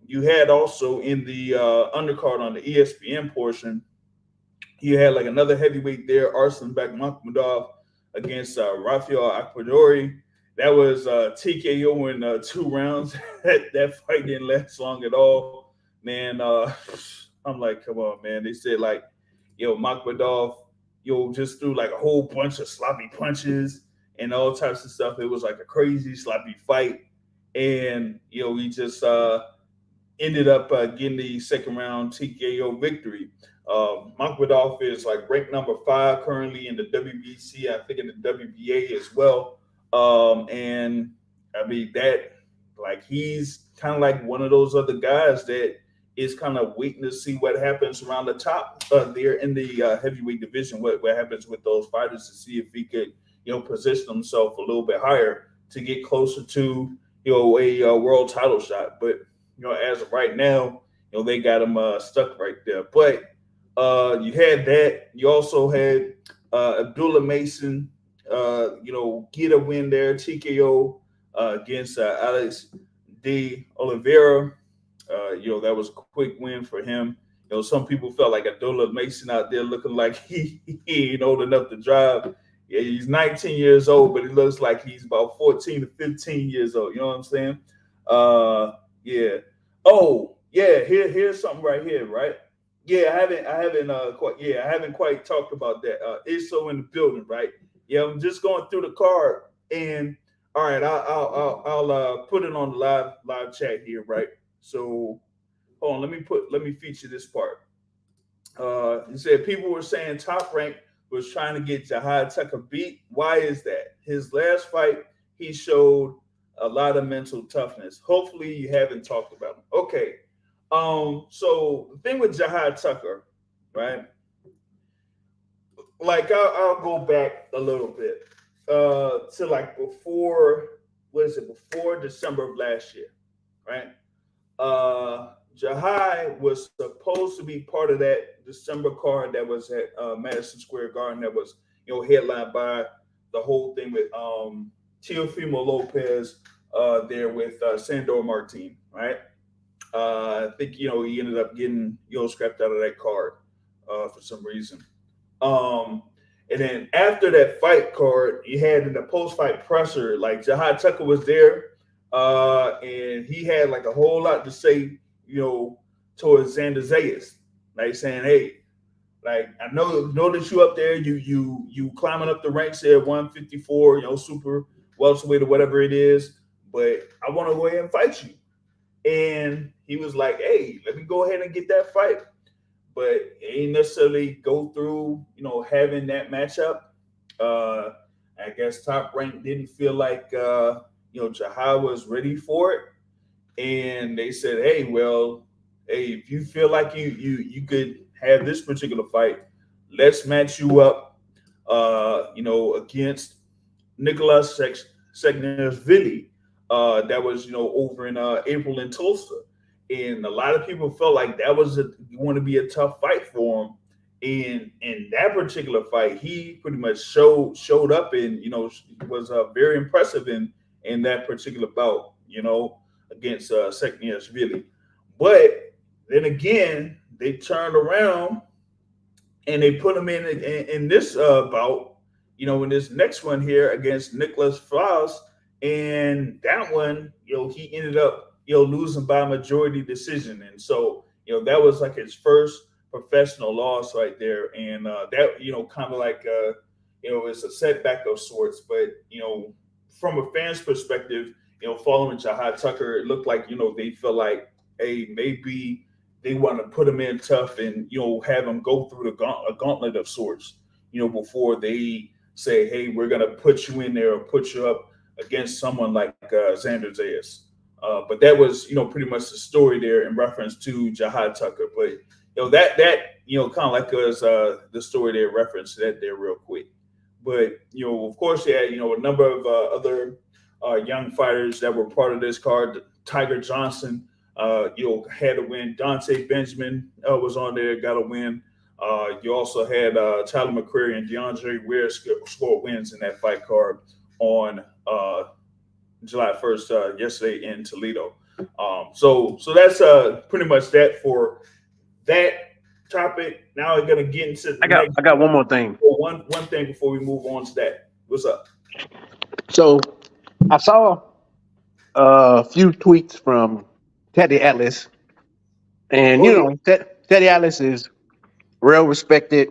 You had also in the undercard on the ESPN portion, you had like another heavyweight there, Arslanbek Makhmudov against Rafael Akpadori. That was TKO in 2 rounds. that fight didn't last long at all, man. I'm like, come on, man. They said like, Makhmudov, just threw like a whole bunch of sloppy punches and all types of stuff. It was like a crazy sloppy fight, and he just ended up getting the second round TKO victory. Makhmudov is like ranked number 5 currently in the WBC, I think in the WBA as well. And I mean that, like, he's kind of like one of those other guys that is kind of waiting to see what happens around the top there in the heavyweight division. What happens with those fighters to see if he could position himself a little bit higher to get closer to a world title shot. But as of right now, they got him stuck right there. But you had that. You also had Abdullah Mason, get a win there, TKO against Alex de Oliveira. That was a quick win for him. Some people felt like Abdullah Mason out there looking like he ain't old enough to drive. Yeah, he's 19 years old, but he looks like he's about 14 to 15 years old. You know what I'm saying? Yeah. Oh, yeah. Here's something right here, right? Yeah, I haven't quite talked about that. It's so in the building, right? Yeah, I'm just going through the card, and all right, I'll put it on the live chat here, right? So hold on, let me feature this part. He said people were saying Top Rank was trying to get Jahad Tucker beat. Why is that? His last fight, he showed a lot of mental toughness. Hopefully, you haven't talked about him. Okay. So the thing with Jahad Tucker, right? Like I'll go back a little bit to like before December of last year, right? Jahai was supposed to be part of that December card that was at Madison Square Garden that was headlined by the whole thing with Teofimo Lopez there with Sandor Martin, right? I think he ended up getting scrapped out of that card for some reason. And then after that fight card, you had in the post-fight presser, like Jahad Tucker was there, and he had like a whole lot to say, towards Xander Zayas, like saying, "Hey, like I know that you up there, you climbing up the ranks there at 154, super welterweight or whatever it is, but I want to go ahead and fight you." And he was like, "Hey, let me go ahead and get that fight." But it ain't necessarily go through, having that matchup. I guess Top Rank didn't feel like, Jahai was ready for it. And they said, hey, well, hey, if you feel like you could have this particular fight, let's match you up, against Nicolas Segnervili. That was, over in April in Tulsa. And a lot of people felt like that was going to be a tough fight for him. And in that particular fight, he pretty much showed up and was very impressive in that particular bout, against Sekniashvili. But then again, they turned around and they put him in this bout, in this next one here against Nicholas Faust, and that one, he ended up losing by majority decision. And so, that was like his first professional loss right there. And that, kind of like, it's a setback of sorts. But, from a fan's perspective, following Jahad Tucker, it looked like, they felt like, hey, maybe they want to put him in tough and, have him go through a gauntlet of sorts, before they say, hey, we're going to put you in there or put you up against someone like Xander Zayas. But that was, pretty much the story there in reference to Jahad Tucker. But, that kind of like us, the story there referenced that there real quick. But, of course, you had, a number of other young fighters that were part of this card. Tiger Johnson, had a win. Dante Benjamin was on there, got a win. You also had Tyler McCreary and DeAndre Ware scored wins in that fight card on July 1st, yesterday in Toledo. So that's pretty much that for that topic. Now we're gonna get into the next.
I got one more thing.
One thing before we move on to that. What's up?
So I saw a few tweets from Teddy Atlas, and
Oh yeah.
Teddy Atlas is real respected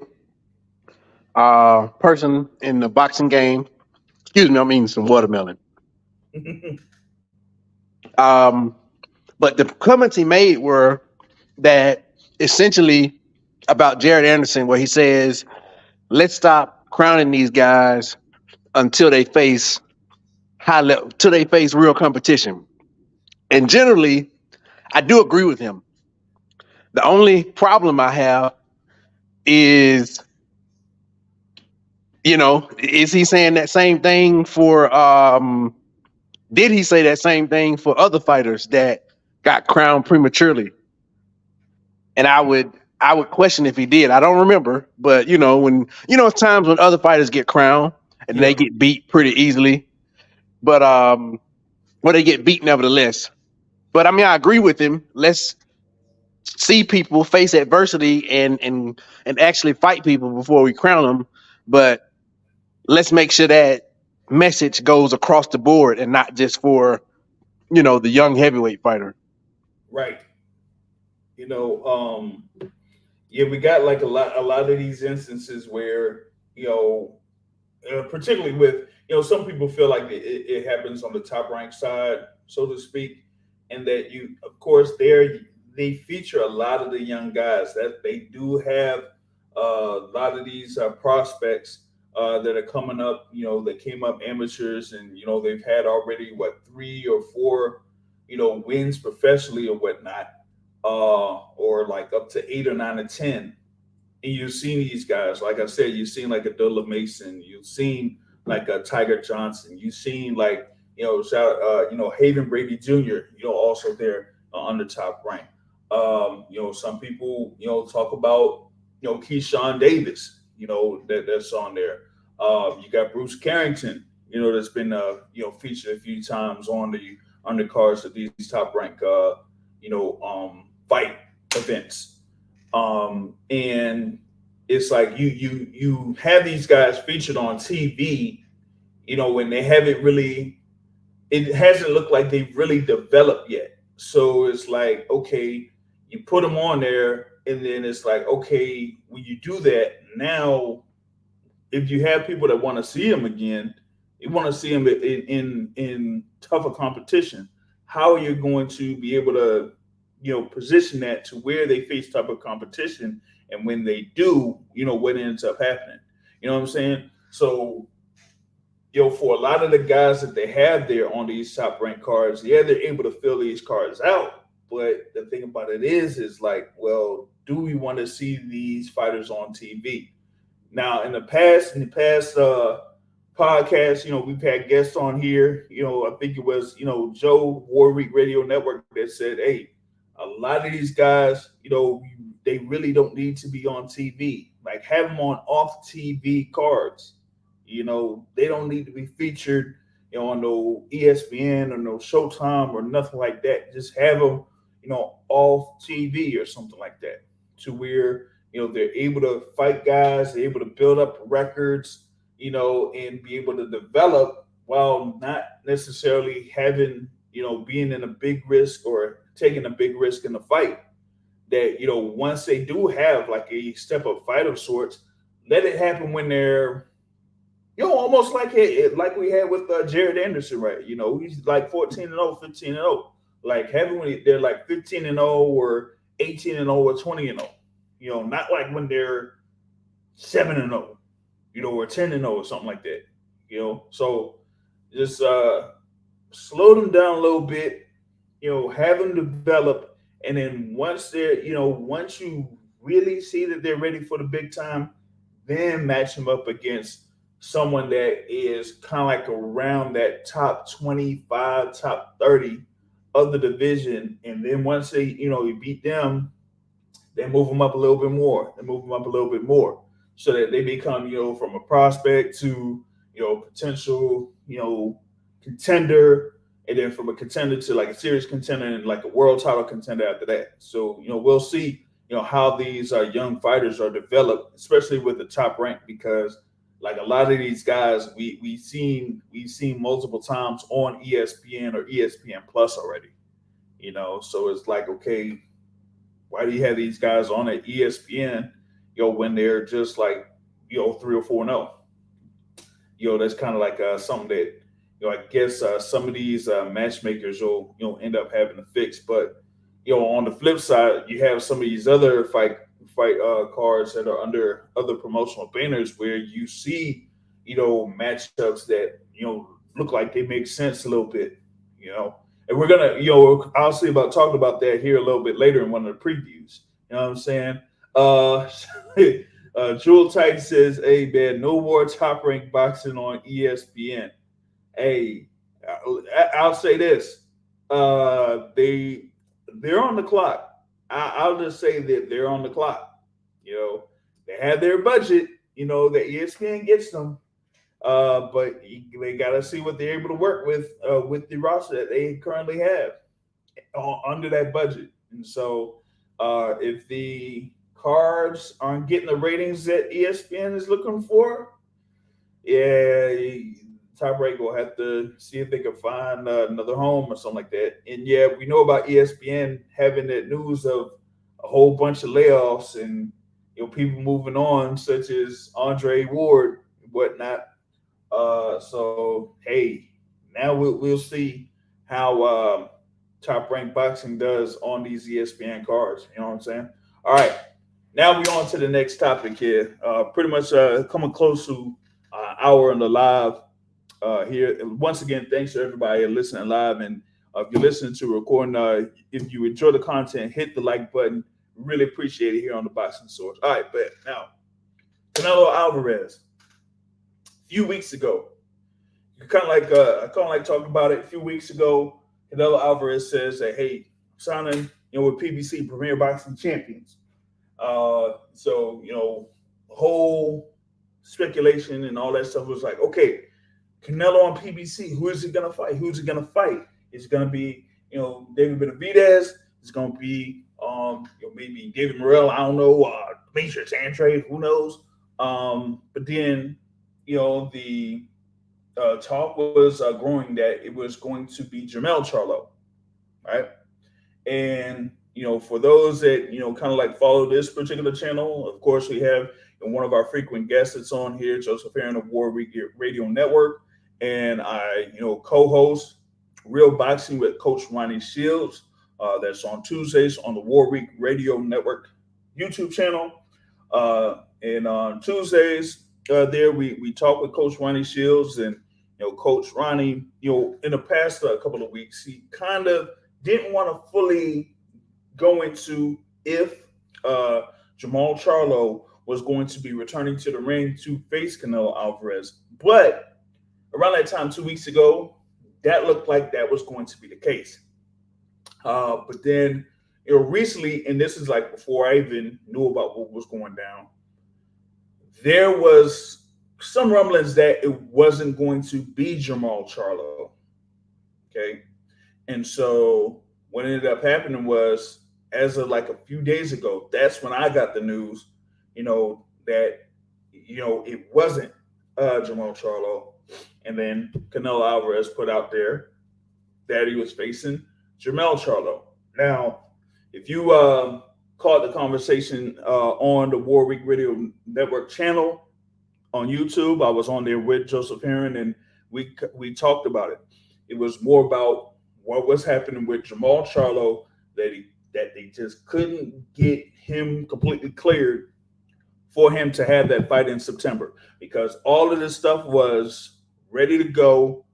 person in the boxing game. Excuse me, I'm eating some watermelon. Um, but the comments he made were that essentially about Jared Anderson, where he says, "Let's stop crowning these guys until they face high level, till they face real competition." And generally, I do agree with him. The only problem I have is, is he saying that same thing for? Did he say that same thing for other fighters that got crowned prematurely? And I would question if he did. I don't remember, but when it's times when other fighters get crowned and
Yeah.
they get beat pretty easily, but well, they get beat nevertheless. But I mean, I agree with him. Let's see people face adversity and actually fight people before we crown them. But let's make sure that message goes across the board and not just for the young heavyweight fighter.
Right. You know, yeah, we got like a lot of these instances where particularly with some people feel like it happens on the top ranked side, so to speak, and that of course they feature a lot of the young guys that they do have a lot of these prospects that are coming up. That came up amateurs, and they've had already what 3 or 4 wins professionally or whatnot, or like up to 8 or 9 or 10. And you've seen these guys, like I said, you've seen like a Dola Mason, you've seen like a Tiger Johnson, you've seen like Haven Brady Jr. Also there on the top rank. Some people talk about Keyshawn Davis, that's on there. You got Bruce Carrington, that's been featured a few times on the undercards of these top rank fight events. And it's like you have these guys featured on TV, when they haven't really, it hasn't looked like they've really developed yet. So it's like, okay, you put them on there, and then it's like, okay, when you do that, now if you have people that want to see them again, you want to see them in tougher competition. How are you going to be able to position that to where they face tougher competition, and when they do, what ends up happening? You know what I'm saying? So for a lot of the guys that they have there on these top ranked cards, yeah, they're able to fill these cards out. But the thing about it is like, well, do we want to see these fighters on TV? Now, in the past podcast, we've had guests on here. I think it was, Joe Warwick Radio Network that said, hey, a lot of these guys, they really don't need to be on TV. Like, have them on off TV cards. They don't need to be featured, on no ESPN or no Showtime or nothing like that. Just have them, off TV or something like that, to where they're able to fight guys, they're able to build up records, and be able to develop while not necessarily having, being in a big risk or taking a big risk in the fight. That once they do have like a step up fight of sorts, let it happen when they're almost like we had with Jared Anderson, right? He's like 14-0, 15-0. Like having when they're like 15-0 or 18-0 or 20-0. Not like when they're 7-0, or 10-0 or something like that. So just slow them down a little bit, have them develop, and then once they're, once you really see that they're ready for the big time, then match them up against someone that is kind of like around that top 25, top 30 of the division. And then once they, you beat them, they move them up a little bit more. They move them up a little bit more so that they become, from a prospect to, potential, contender. And then from a contender to like a serious contender and like a world title contender after that. So, we'll see, how these young fighters are developed, especially with the top rank, because like a lot of these guys we've seen multiple times on ESPN or ESPN Plus already. So it's like, okay, why do you have these guys on at ESPN, when they're just like, 3 or 4-0? That's kind of like something that, I guess some of these matchmakers will, end up having to fix. But, on the flip side, you have some of these other fight cards that are under other promotional banners where you see, matchups that, look like they make sense a little bit, and we're gonna, I'll see about talking about that here a little bit later in one of the previews. You know what I'm saying? Uh, Jewel Titan says, "Hey man, no more top ranked boxing on ESPN." Hey, I'll say this: they're on the clock. I'll just say that they're on the clock. They have their budget. That ESPN gets them. But they got to see what they're able to work with the roster that they currently have under that budget. And so, if the cards aren't getting the ratings that ESPN is looking for, yeah, Top Rank will have to see if they can find another home or something like that. And yeah, we know about ESPN having that news of a whole bunch of layoffs and people moving on, such as Andre Ward and whatnot. So hey, now we'll see how Top Rank Boxing does on these ESPN cards. You know what I'm saying? All right, now we on to the next topic here. Pretty much coming close to hour in the live here. Once again, thanks to everybody listening live, and if you're listening to recording, if you enjoy the content, hit the like button. Really appreciate it here on the Boxing Source. All right, but now Canelo Alvarez. A few weeks ago, I kind of like talking about it. A few weeks ago, Canelo Alvarez says that, hey, I'm signing with PBC, Premier Boxing Champions. So whole speculation and all that stuff was like, okay, Canelo on PBC, who is he gonna fight? Who's he gonna fight? Is it gonna be David Benavidez? It's gonna be maybe David Morrell? I don't know. Demetrius Andrade? Who knows? But then the talk was growing that it was going to be Jermell Charlo, right? And for those that kind of like follow this particular channel, of course we have one of our frequent guests that's on here, Joseph Aaron of War Radio Network, and I co-host Real Boxing with Coach Ronnie Shields. That's on Tuesdays on the War Week Radio Network YouTube channel. And on Tuesdays, there we talk with Coach Ronnie Shields, and Coach Ronnie, in the past couple of weeks, he kind of didn't want to fully go into if Jermell Charlo was going to be returning to the ring to face Canelo Alvarez. But around that time, 2 weeks ago, that looked like that was going to be the case. But then, recently, and this is like before I even knew about what was going down, there was some rumblings that it wasn't going to be Jermell Charlo. Okay. And so what ended up happening was, as of like a few days ago, that's when I got the news, that, it wasn't Jermell Charlo. And then Canelo Alvarez put out there that he was facing Jermell Charlo. Now, if you caught the conversation on the War Week Radio Network channel on YouTube, I was on there with Joseph Aaron, and we talked about it. It was more about what was happening with Jermell Charlo, that they just couldn't get him completely cleared for him to have that fight in September, because all of this stuff was ready to go.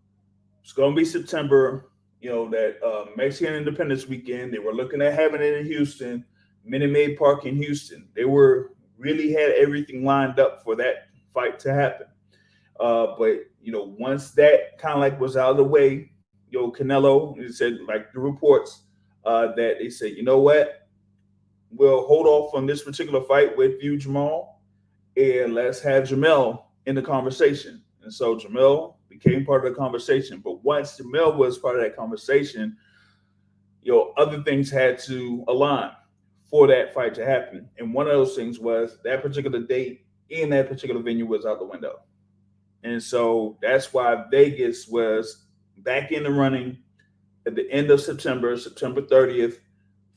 It's going to be September. That Mexican Independence Weekend. They were looking at having it in Houston, Minute Maid Park in Houston. They were really had everything lined up for that fight to happen. But once that kind of like was out of the way, Canelo, he said like the reports that they said, you know what, we'll hold off on this particular fight with you, Jamal, and let's have Jermell in the conversation. And so Jermell became part of the conversation. But once Jermell was part of that conversation, other things had to align for that fight to happen. And one of those things was that particular date in that particular venue was out the window. And so that's why Vegas was back in the running at the end of September, September 30th,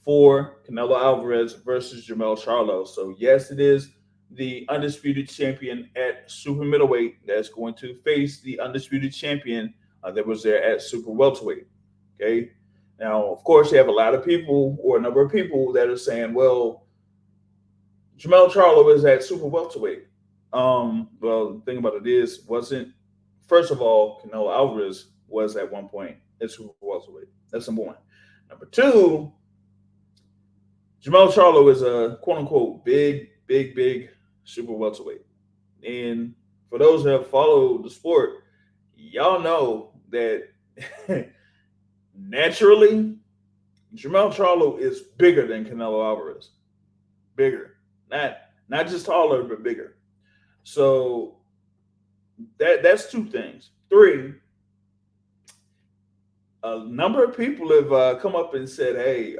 for Canelo Alvarez versus Jermell Charlo. So, yes, it is the undisputed champion at super middleweight that's going to face the undisputed champion that was there at super welterweight. Okay. Now, of course, you have a lot of people or a number of people that are saying, well, Jermell Charlo is at super welterweight. Well, the thing about it is, wasn't first of all, Canelo Alvarez was at one point at super welterweight. That's number one. Number two, Jermell Charlo is a quote unquote big super welterweight. And for those that have followed the sport, y'all know that naturally, Jermell Charlo is bigger than Canelo Alvarez. Bigger. Not just taller, but bigger. So that's two things. Three, a number of people have come up and said, "Hey,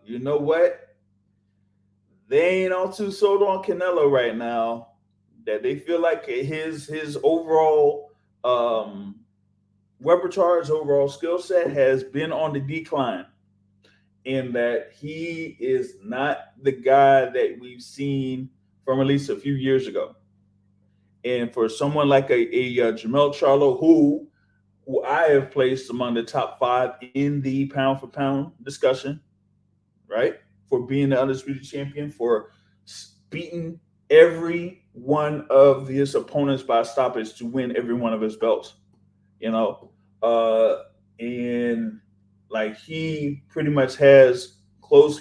you know what? They ain't all too sold on Canelo right now. That they feel like his overall repertoire, his overall skill set has been on the decline, in that he is not the guy that we've seen from at least a few years ago. And for someone like a Jermell Charlo, who I have placed among the top five in the pound for pound discussion, right? For being the undisputed champion, for beating every one of his opponents by stoppage to win every one of his belts, and like he pretty much has close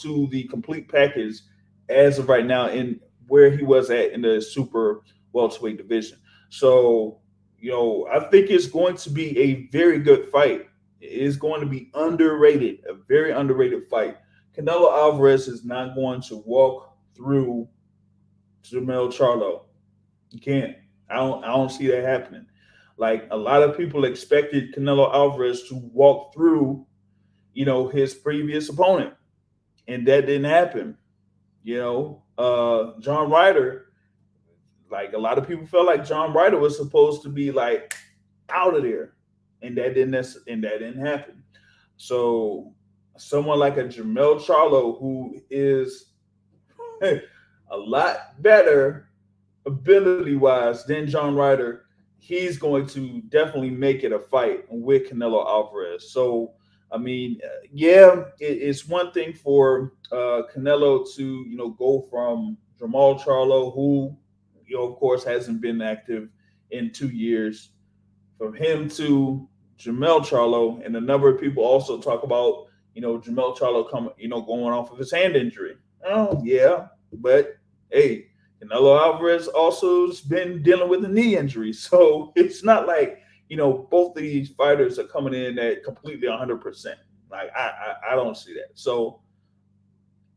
to the complete package as of right now in where he was at in the super welterweight division. So, I think it's going to be a very good fight. It is going to be underrated, a very underrated fight. Canelo Alvarez is not going to walk through Jermell Charlo. You can't. I don't see that happening. Like a lot of people expected Canelo Alvarez to walk through, his previous opponent, and that didn't happen. John Ryder, like a lot of people felt like John Ryder was supposed to be like out of there, and that didn't happen. So someone like a Jermell Charlo, who is a lot better ability wise than John Ryder, he's going to definitely make it a fight with Canelo Alvarez. So, I mean, it's one thing for Canelo to, go from Jermell Charlo, who, of course, hasn't been active in 2 years, from him to Jermell Charlo. And a number of people also talk about, Jermell Charlo going off of his hand injury. Oh, yeah. But, hey, Canelo Alvarez also has been dealing with a knee injury. So it's not like, both of these fighters are coming in at completely 100%. Like, I don't see that. So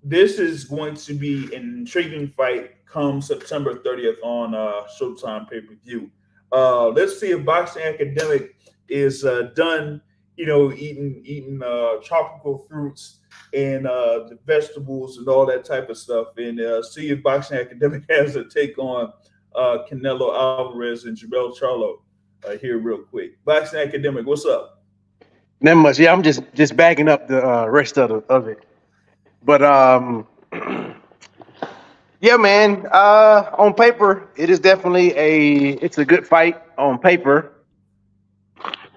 this is going to be an intriguing fight come September 30th on Showtime pay-per-view. Let's see if Boxing Academic is done, eating tropical fruits and the vegetables and all that type of stuff, and see if Boxing Academic has a take on Canelo Alvarez and Jermell Charlo here real quick. Boxing Academic, what's up?
Not much. Yeah, I'm just backing up the rest of it. But yeah, man. On paper, it is definitely it's a good fight on paper.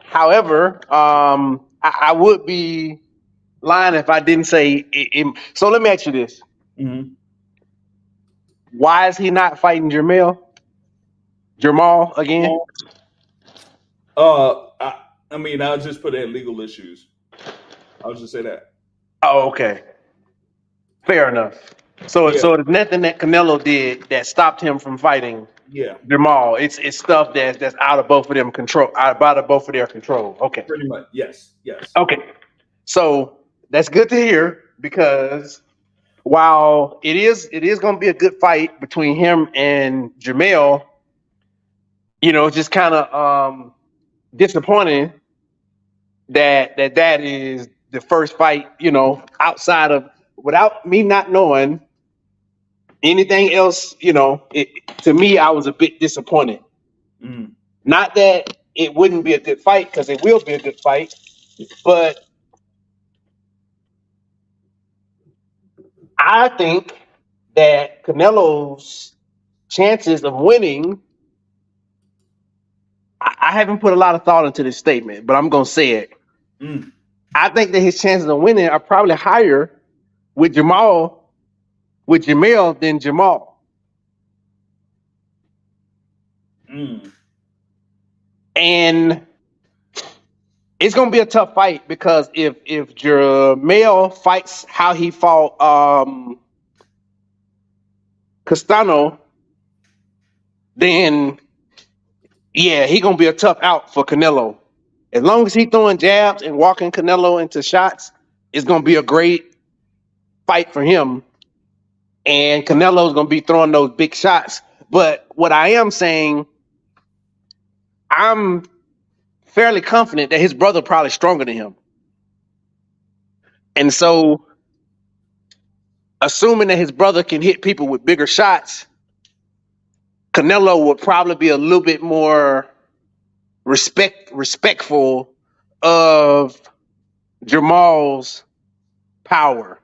However, I would be lying if I didn't say it. So let me ask you this: Why is he not fighting Jermall again?
I mean, I'll just put in legal issues. I'll just say that.
Oh, okay. Fair enough. So
Yeah.
there's nothing that Canelo did that stopped him from fighting
Yeah,
Jermall. It's stuff that's out of both of them control, out of both of their control. Okay.
pretty much. Yes, yes.
Okay. So that's good to hear because while it is going to be a good fight between him and Jermell, it's just kind of disappointing that is the first fight, outside of without me not knowing anything else, to me, I was a bit disappointed.
Mm.
Not that it wouldn't be a good fight, because it will be a good fight, but I think that Canelo's chances of winning, I haven't put a lot of thought into this statement, but I'm going to say it.
Mm.
I think that his chances of winning are probably higher with Jermell than Jermall.
Mm.
And it's gonna be a tough fight because if Jermell fights how he fought Castano, then yeah, he gonna be a tough out for Canelo. As long as he throwing jabs and walking Canelo into shots, it's gonna be a great fight for him. And Canelo's gonna be throwing those big shots. But what I am saying, I'm fairly confident that his brother probably stronger than him. And so, assuming that his brother can hit people with bigger shots, Canelo would probably be a little bit more respectful of Jermall's power.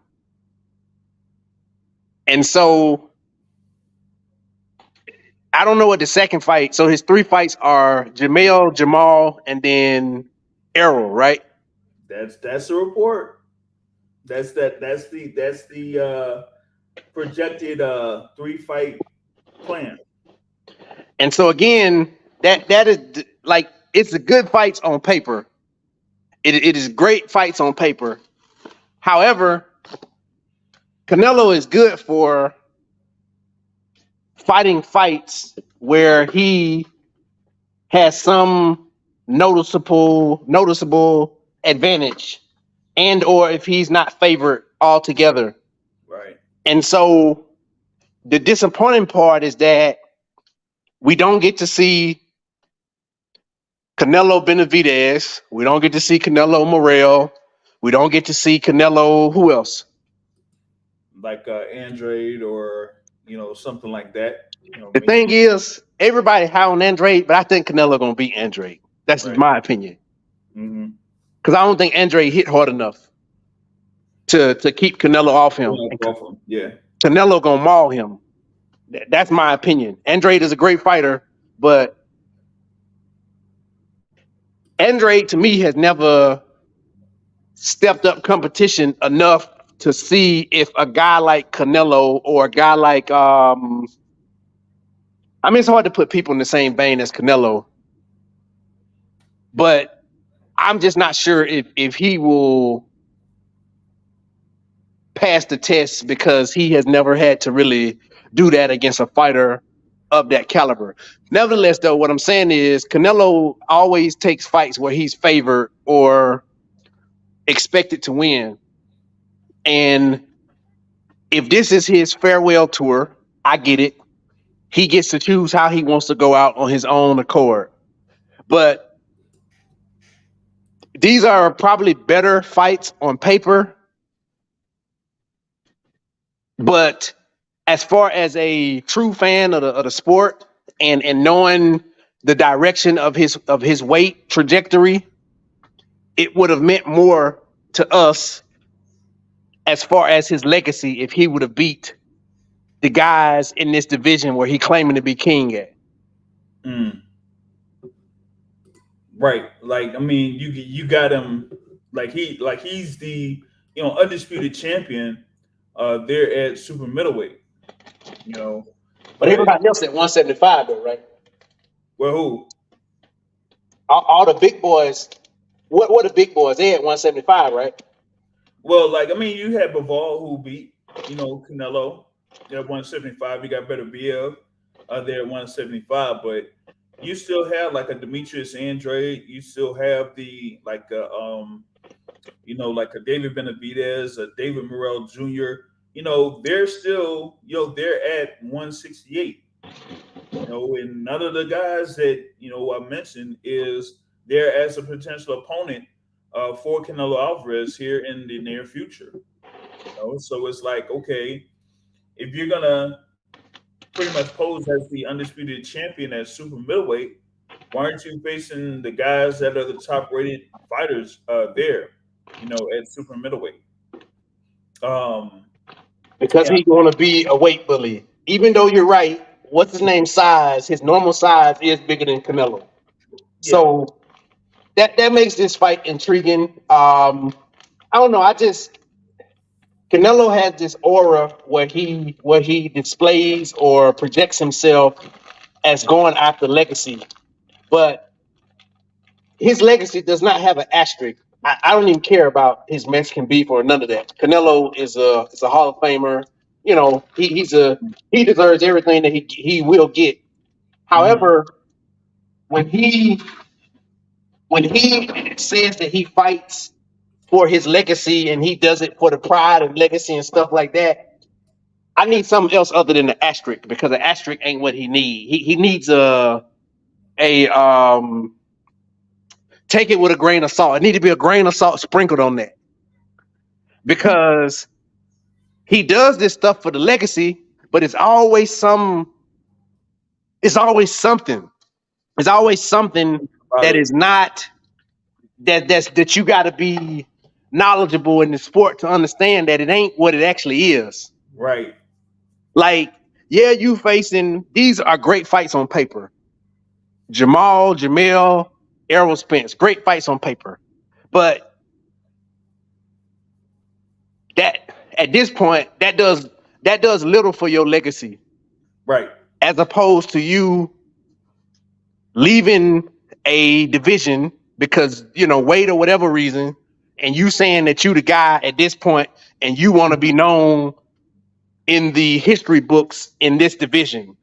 And so, I don't know what the second fight. So his three fights are Jermall, and then Errol, right?
That's the report. That's the projected 3-fight plan.
And so again, that is like, it's a good fights on paper. It is great fights on paper. However, Canelo is good for fighting fights where he has some noticeable advantage, and or if he's not favored altogether.
Right.
And so the disappointing part is that we don't get to see Canelo Benavidez. We don't get to see Canelo Morel. We don't get to see Canelo, who else?
Like Andrade or something like that.
The thing is, everybody high on Andrade, but I think Canelo gonna beat Andrade. That's
Right.
my opinion.
Mm-hmm.
Because I don't think Andrade hit hard enough to keep Canelo off him.
Yeah.
Canelo gonna maul him. That's my opinion. Andrade is a great fighter, but Andrade to me has never stepped up competition enough to see if a guy like Canelo or a guy like it's hard to put people in the same vein as Canelo, but I'm just not sure if he will pass the test because he has never had to really do that against a fighter of that caliber. Nevertheless, though, what I'm saying is Canelo always takes fights where he's favored or expected to win. And if this is his farewell tour, I get it. He gets to choose how he wants to go out on his own accord. But these are probably better fights on paper. But as far as a true fan of the sport and knowing the direction of his weight trajectory, it would have meant more to us as far as his legacy if he would have beat the guys in this division where he claiming to be king at.
Mm. Right. Like, I mean, you got him he's the undisputed champion there at super middleweight.
But everybody else at 175 though, right?
Well, who?
All the big boys. What the big boys? They at 175, right?
Well, you had Bivol who beat Canelo at 175. You got Better BF. there at 175, but you still have like a Demetrius Andrade. You still have the like a David Benavidez, a David Morrell Jr. They're still, they're at 168. And none of the guys that I mentioned is there as a potential opponent for Canelo Alvarez here in the near future. So it's like, okay, if you're gonna pretty much pose as the undisputed champion at super middleweight, why aren't you facing the guys that are the top rated fighters there, at super middleweight? Um,
Because
yeah,
he's going to be a weight bully. Even though you're right, what's his name? Size, his normal size is bigger than Canelo.
yeah,
So that makes this fight intriguing. I don't know. I just Canelo has this aura where he displays or projects himself as going after legacy, but his legacy does not have an asterisk. I don't even care about his Mexican beef or none of that. Canelo is a Hall of Famer. He deserves everything that he will get.
hmm
However, when he when he says that he fights for his legacy and he does it for the pride and legacy and stuff like that, I need something else other than the asterisk because the asterisk ain't what he needs. He needs a take it with a grain of salt. It need to be a grain of salt sprinkled on that because he does this stuff for the legacy, but it's always something. It's always something
about
that
it,
is not that you got to be knowledgeable in the sport to understand that it ain't what it actually is.
right?
Like, yeah, you facing these are great fights on paper. Jermell, Errol Spence, great fights on paper. But that at this point, that does little for your legacy,
Right.
as opposed to you leaving a division because weight or whatever reason, and you saying that you the guy at this point, and you want to be known in the history books in this division,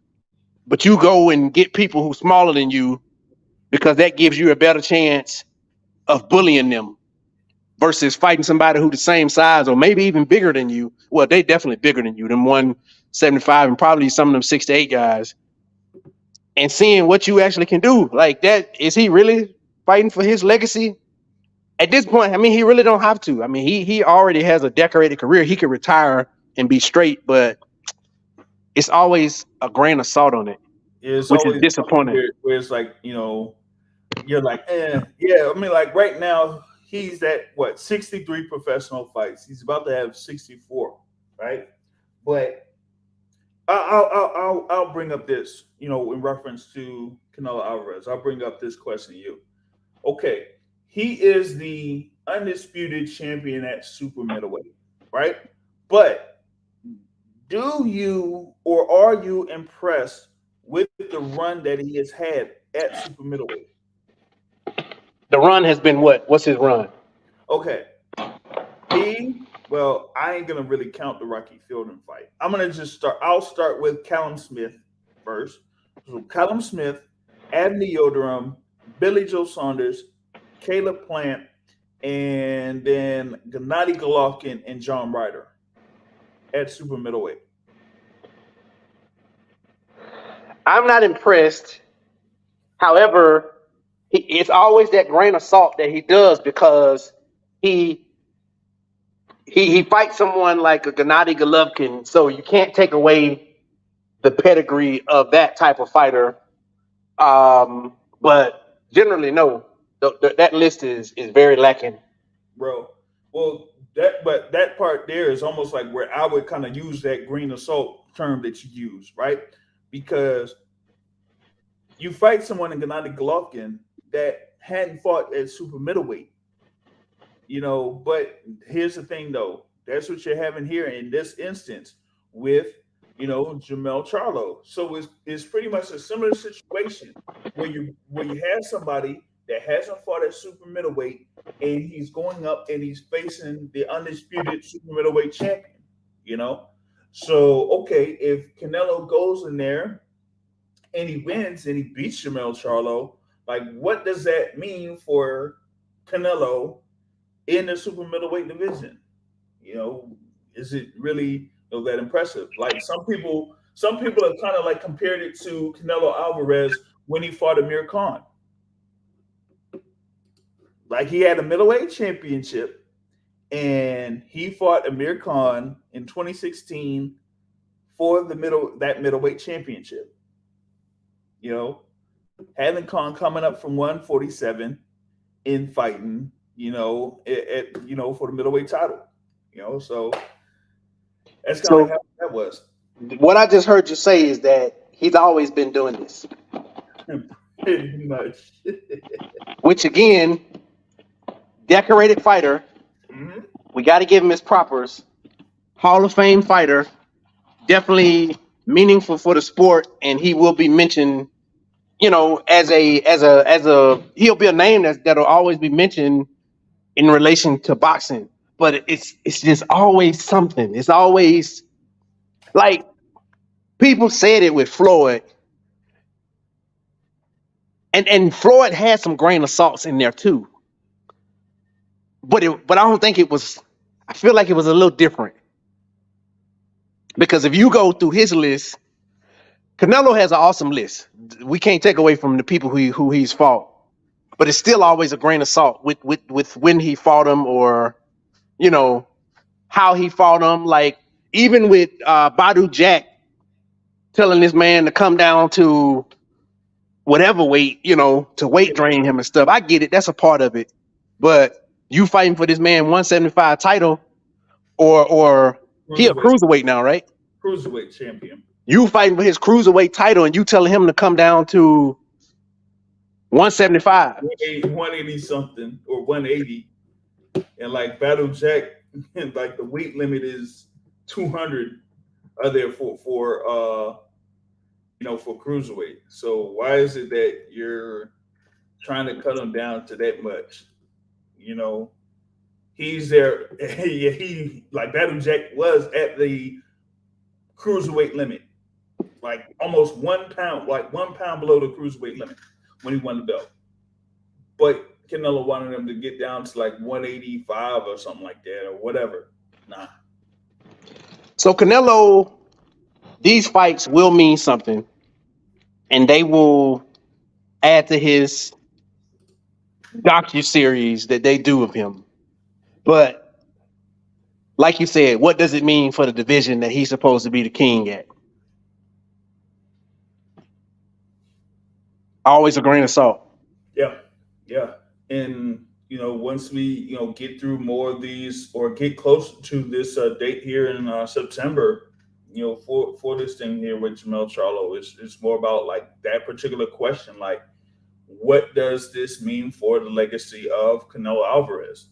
but you go and get people who smaller than you because that gives you a better chance of bullying them versus fighting somebody who the same size or maybe even bigger than you. Well, they definitely bigger than you, them 175 and probably some of them 6'8" guys, and seeing what you actually can do. Like that, is he really fighting for his legacy? At this point, I mean, he really don't have to. I mean, he already has a decorated career. He could retire and be straight, but it's always a grain of salt on it,
It's
which is
always something
disappointing.
where it's like, you're like, yeah. I mean, like right now, he's at what 63 professional fights. He's about to have 64, right? But I'll bring up this, in reference to Canelo Alvarez. I'll bring up this question to you. Okay, he is the undisputed champion at super middleweight, right? But do you or are you impressed with the run that he has had at super middleweight?
The run has been what? What's his run?
Okay, I ain't gonna really count the Rocky Fielding fight. I'm gonna just start. I'll start with Callum Smith first. So Callum Smith, Abney Yoderum, Billy Joe Saunders, Caleb Plant, and then Gennady Golovkin and John Ryder at super middleweight.
I'm not impressed. However, it's always that grain of salt that he does because he he fights someone like a Gennady Golovkin, so you can't take away the pedigree of that type of fighter. But generally, no, that list is very lacking.
Bro. Well, that part there is almost like where I would kind of use that grain of salt term that you use, right? Because you fight someone in Gennady Golovkin that hadn't fought at super middleweight, But here's the thing, though. That's what you're having here in this instance with, Jermell Charlo. So it's pretty much a similar situation where you have somebody that hasn't fought at super middleweight and he's going up and he's facing the undisputed super middleweight champion, you know. So okay, if Canelo goes in there and he wins and he beats Jermell Charlo, like what does that mean for Canelo in the super middleweight division? You know, is it really that impressive? Like some people have kind of like compared it to Canelo Alvarez when he fought Amir Khan. Like he had a middleweight championship, and he fought Amir Khan in 2016 for that middleweight championship. You know, having Khan coming up from 147 in fighting, for the middleweight title. So that's kind of like how that was.
What I just heard you say is that he's always been doing this.
Pretty much.
Which again, decorated fighter. Mm-hmm. We got to give him his propers. Hall of Fame fighter, definitely meaningful for the sport, and he will be mentioned. As a he'll be a name that'll always be mentioned in relation to boxing. But it's just always something. It's always like people said it with Floyd, and Floyd had some grain of salt in there too. But I don't think it was. I feel like it was a little different because if you go through his list, Canelo has an awesome list. We can't take away from the people who he's fought, but it's still always a grain of salt with when he fought him or how he fought him. Like even with Badu Jack telling this man to come down to whatever weight, to weight drain him and stuff. I get it. That's a part of it. But you fighting for this man 175 title or he a cruiserweight now, right?
Cruiserweight champion.
You fighting for his cruiserweight title and you telling him to come down to 175.
180 something or 180. And like Battle Jack, like the weight limit is 200 there for cruiserweight. So why is it that you're trying to cut him down to that much? He's there. He like Battle Jack was at the cruiserweight limit, like almost 1 pound, like 1 pound below the cruiserweight limit when he won the belt. But Canelo wanted him to get down to like 185 or something like that or whatever. Nah.
So Canelo, these fights will mean something, and they will add to his docu-series that they do of him. But like you said, what does it mean for the division that he's supposed to be the king at? Always a grain of salt.
Yeah. And, once we, get through more of these or get closer to this date here in September, for this thing here with Jermell Charlo, it's more about like that particular question, like what does this mean for the legacy of Canelo Alvarez?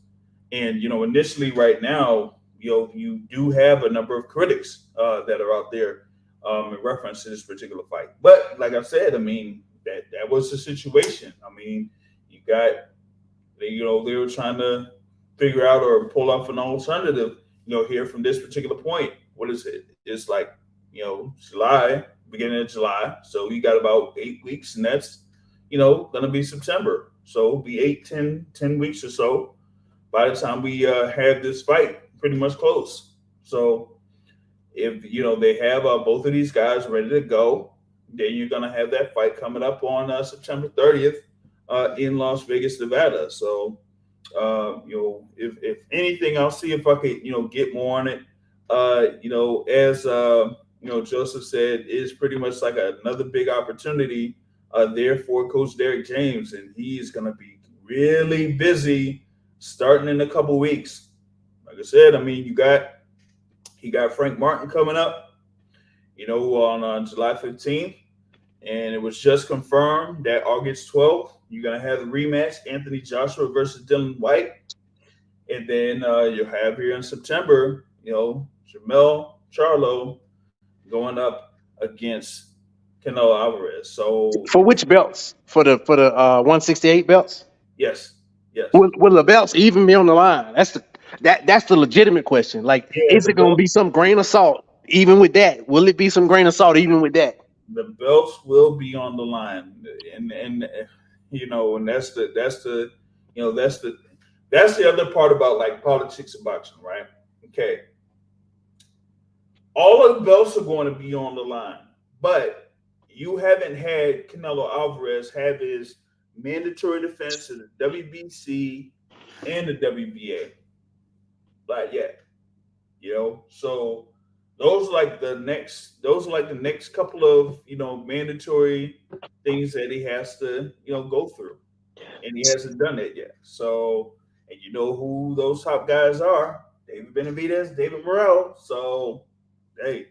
And, initially right now, you do have a number of critics that are out there in reference to this particular fight. But like I said, I mean, that was the situation. I mean, you got, they were trying to figure out or pull off an alternative, here from this particular point. What is it? It's like, July, beginning of July. So you got about 8 weeks, and that's, going to be September. So it'll be 10 weeks or so by the time we have this fight pretty much close. So if, they have both of these guys ready to go, then you're going to have that fight coming up on September 30th in Las Vegas, Nevada. So, if anything, I'll see if I could, get more on it. As Joseph said, is pretty much like another big opportunity there for Coach Derek James, and he's going to be really busy starting in a couple weeks. Like I said, I mean, he got Frank Martin coming up, on July 15th, and it was just confirmed that August 12th, you're going to have the rematch, Anthony Joshua versus Dylan White. And then you'll have here in September, Jermell Charlo going up against Canelo Alvarez. So
for which belts? For the 168 belts?
Yes.
Will the belts even be on the line? That's the legitimate question. Like, is it going to be some grain of salt even with that? Will it be some grain of salt even with that?
The belts will be on the line, and and that's the that's the other part about like politics of boxing, right? Okay, all of the belts are going to be on the line, but you haven't had Canelo Alvarez have his mandatory defense in the WBC and the WBA, like yet. So those are like the next couple of mandatory things that he has to go through, and he hasn't done it yet. So, and you know who those top guys are: David Benavidez, David Morrell. So hey,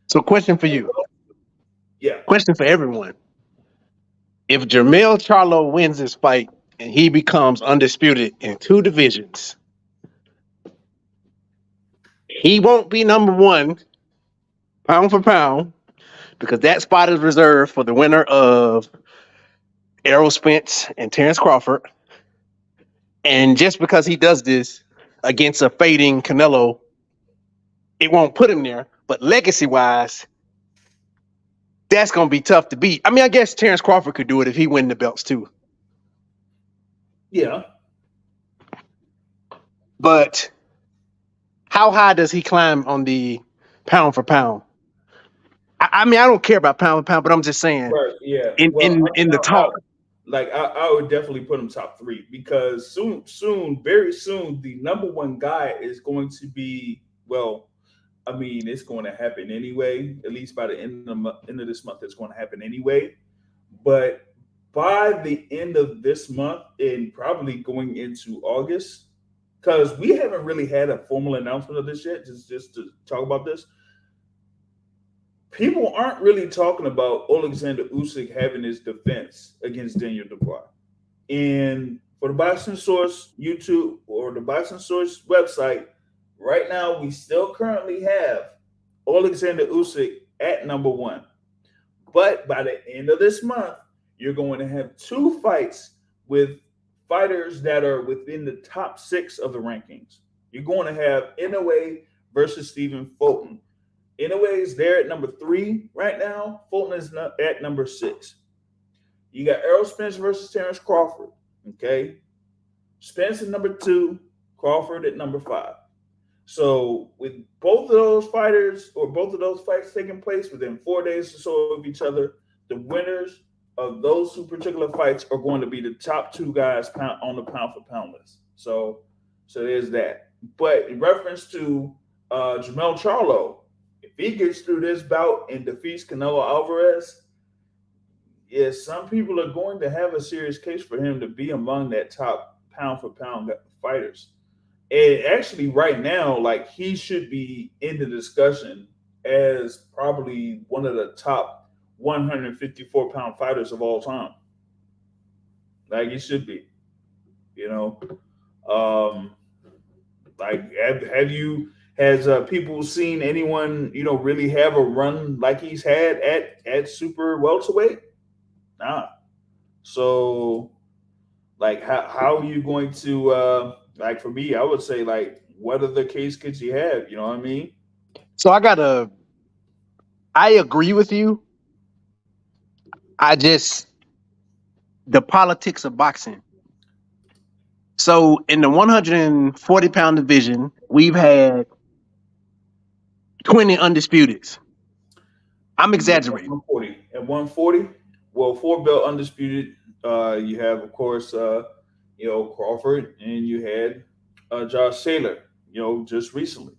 So, question for you.
yeah.
Question for everyone. If Jermell Charlo wins this fight and he becomes undisputed in two divisions, he won't be number one pound for pound because that spot is reserved for the winner of Errol Spence and Terrence Crawford. And just because he does this against a fading Canelo, it won't put him there. But legacy wise, that's going to be tough to beat. I mean, I guess Terrence Crawford could do it if he win the belts too.
Yeah.
But how high does he climb on the pound for pound? I mean, I don't care about pound for pound, but I'm just saying
Right. Yeah.
in
Well,
in in the talk.
I would definitely put him top three because very soon, the number one guy is going to be, well, I mean, it's going to happen anyway. At least by the end of this month, it's going to happen anyway. But by the end of this month and probably going into August, because we haven't really had a formal announcement of this yet, just to talk about this. People aren't really talking about Alexander Usyk having his defense against Daniel Dubois. And for the Boxing Source YouTube or the Boxing Source website, right now we still currently have Alexander Usyk at number one. But by the end of this month, you're going to have two fights with fighters that are within the top six of the rankings. You're going to have Inoue versus Stephen Fulton. Inoue is there at number 3 right now. Fulton is at number 6. You got Errol Spence versus Terrence Crawford. Okay. Spence at number 2, Crawford at number 5. So with both of those fighters or both of those fights taking place within 4 days or so of each other, the winners of those two particular fights are going to be the top two guys on the pound for pound list. So there's that. But in reference to Jermell Charlo, if he gets through this bout and defeats Canelo Alvarez, yes, some people are going to have a serious case for him to be among that top pound for pound fighters. And actually, right now, like he should be in the discussion as probably one of the top 154-pound fighters of all time. Like he should be, you know. Um, like has people seen anyone really have a run like he's had at super welterweight? Nah. So like how are you going to like for me, I would say like what other case could you have? You know what I mean?
So I agree with you. I just the politics of boxing. So in the 140-pound division, we've had 20 undisputeds. I'm exaggerating.
140. At 140, well, 4 belt undisputed. You have, of course, Crawford, and you had Josh Taylor. Just recently.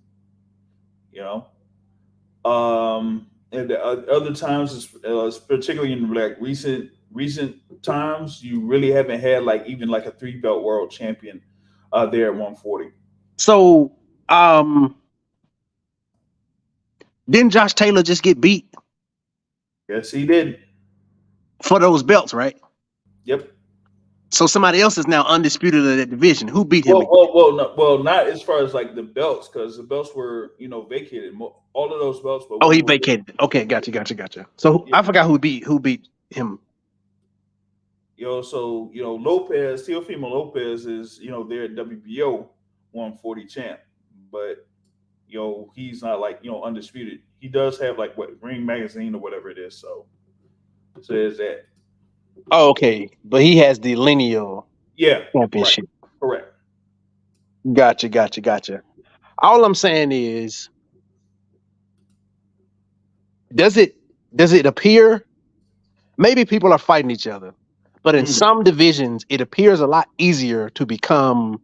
You know, and the other times, particularly in like recent times, you really haven't had like even like a 3 belt world champion there at 140.
So didn't Josh Taylor just get beat
Yes, he did.
for those belts, right?
Yep.
So somebody else is now undisputed in that division. Who beat him?
Not as far as like the belts, because the belts were vacated. All of those belts, but
Oh, he vacated. Okay, gotcha. So
yeah.
I forgot who beat him.
Lopez, Teofimo Lopez is there at WBO 140 champ, but he's not like undisputed. he does have like what Ring Magazine or whatever it is. So says that.
Oh, okay, but he has the lineal
Yeah, right,
championship.
correct.
Gotcha. All I'm saying is, does it appear maybe people are fighting each other, but in
Mm-hmm.
some divisions it appears a lot easier to become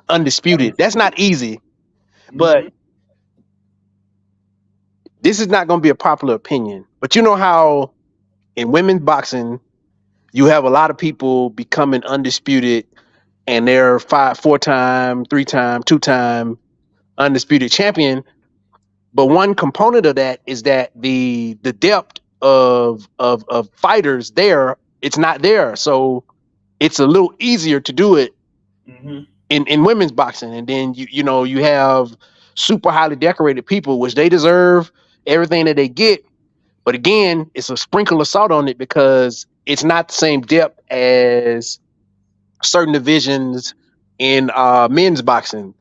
undisputed. That's not easy, but
Mm-hmm.
this is not going to be a popular opinion. But you know how in women's boxing you have a lot of people becoming undisputed and they're 4-time, 3-time, 2-time undisputed champion. But one component of that is that the depth of fighters there, it's not there. So it's a little easier to do it
Mm-hmm.
in women's boxing. And then you have super highly decorated people, which they deserve everything that they get. But again, it's a sprinkle of salt on it because it's not the same depth as certain divisions in men's boxing.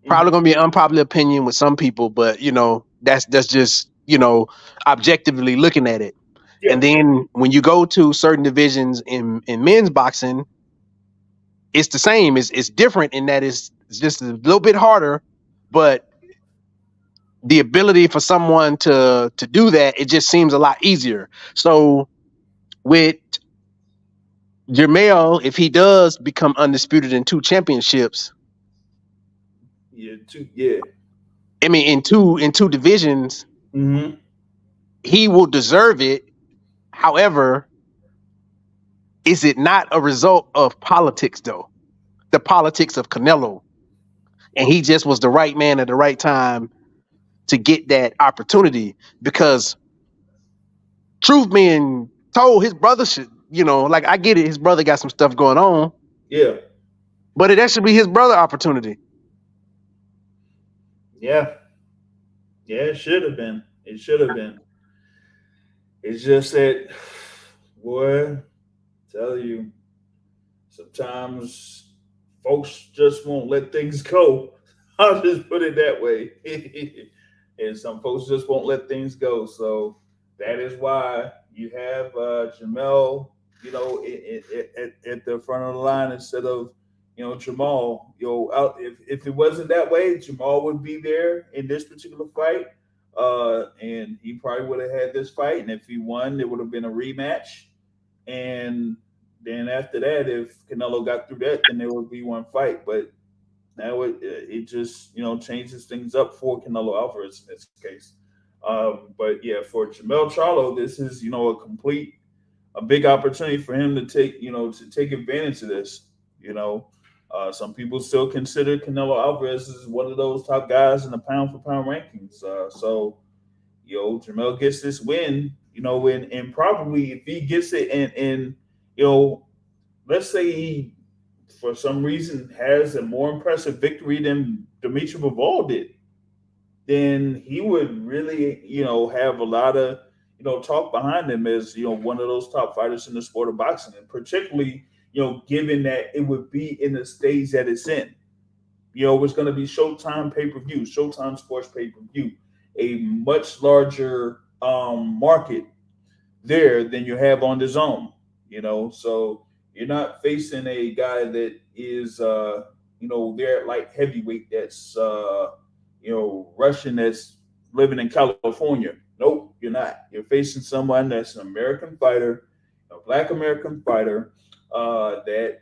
Probably
Mm-hmm.
gonna be an unpopular opinion with some people, but that's just objectively looking at it.
Yeah.
And then when you go to certain divisions in men's boxing, it's the same. It's different in that it's just a little bit harder, but the ability for someone to do that, it just seems a lot easier. So with Jermell, if he does become undisputed in 2 championships,
Yeah. Too. Yeah.
I mean in two divisions,
Mm-hmm.
he will deserve it. However, is it not a result of politics though? The politics of Canelo. And he just was the right man at the right time to get that opportunity because truth being told, his brother should, like I get it, his brother got some stuff going on,
Yeah.
but that should be his brother opportunity.
Yeah. Yeah. It should have been. It should have been. It's just that, boy, tell you, sometimes folks just won't let things go. I'll just put it that way. And some folks just won't let things go. So that is why you have Jamel, at the front of the line instead of, Jamal. Out if it wasn't that way, Jamal would be there in this particular fight. And he probably would have had this fight. And if he won, it would have been a rematch. And then after that, if Canelo got through that, then there would be one fight. But now it just changes things up for Canelo Alvarez in this case. But yeah, for Jermell Charlo, this is a big opportunity for him to take advantage of this. Some people still consider Canelo Alvarez as one of those top guys in the pound for pound rankings. So Jermell gets this win, and probably if he gets it, and you know, let's say he for some reason has a more impressive victory than Dimitri Bivol did, then he would really, have a lot of, talk behind him as, one of those top fighters in the sport of boxing. And particularly, given that it would be in the stage that it's in. It's going to be Showtime pay per view, Showtime Sports pay per view, a much larger market there than you have on the zone. So you're not facing a guy that is, there at light heavyweight that's, Russian that's living in California. Nope, you're not. You're facing someone that's an American fighter, a Black American fighter that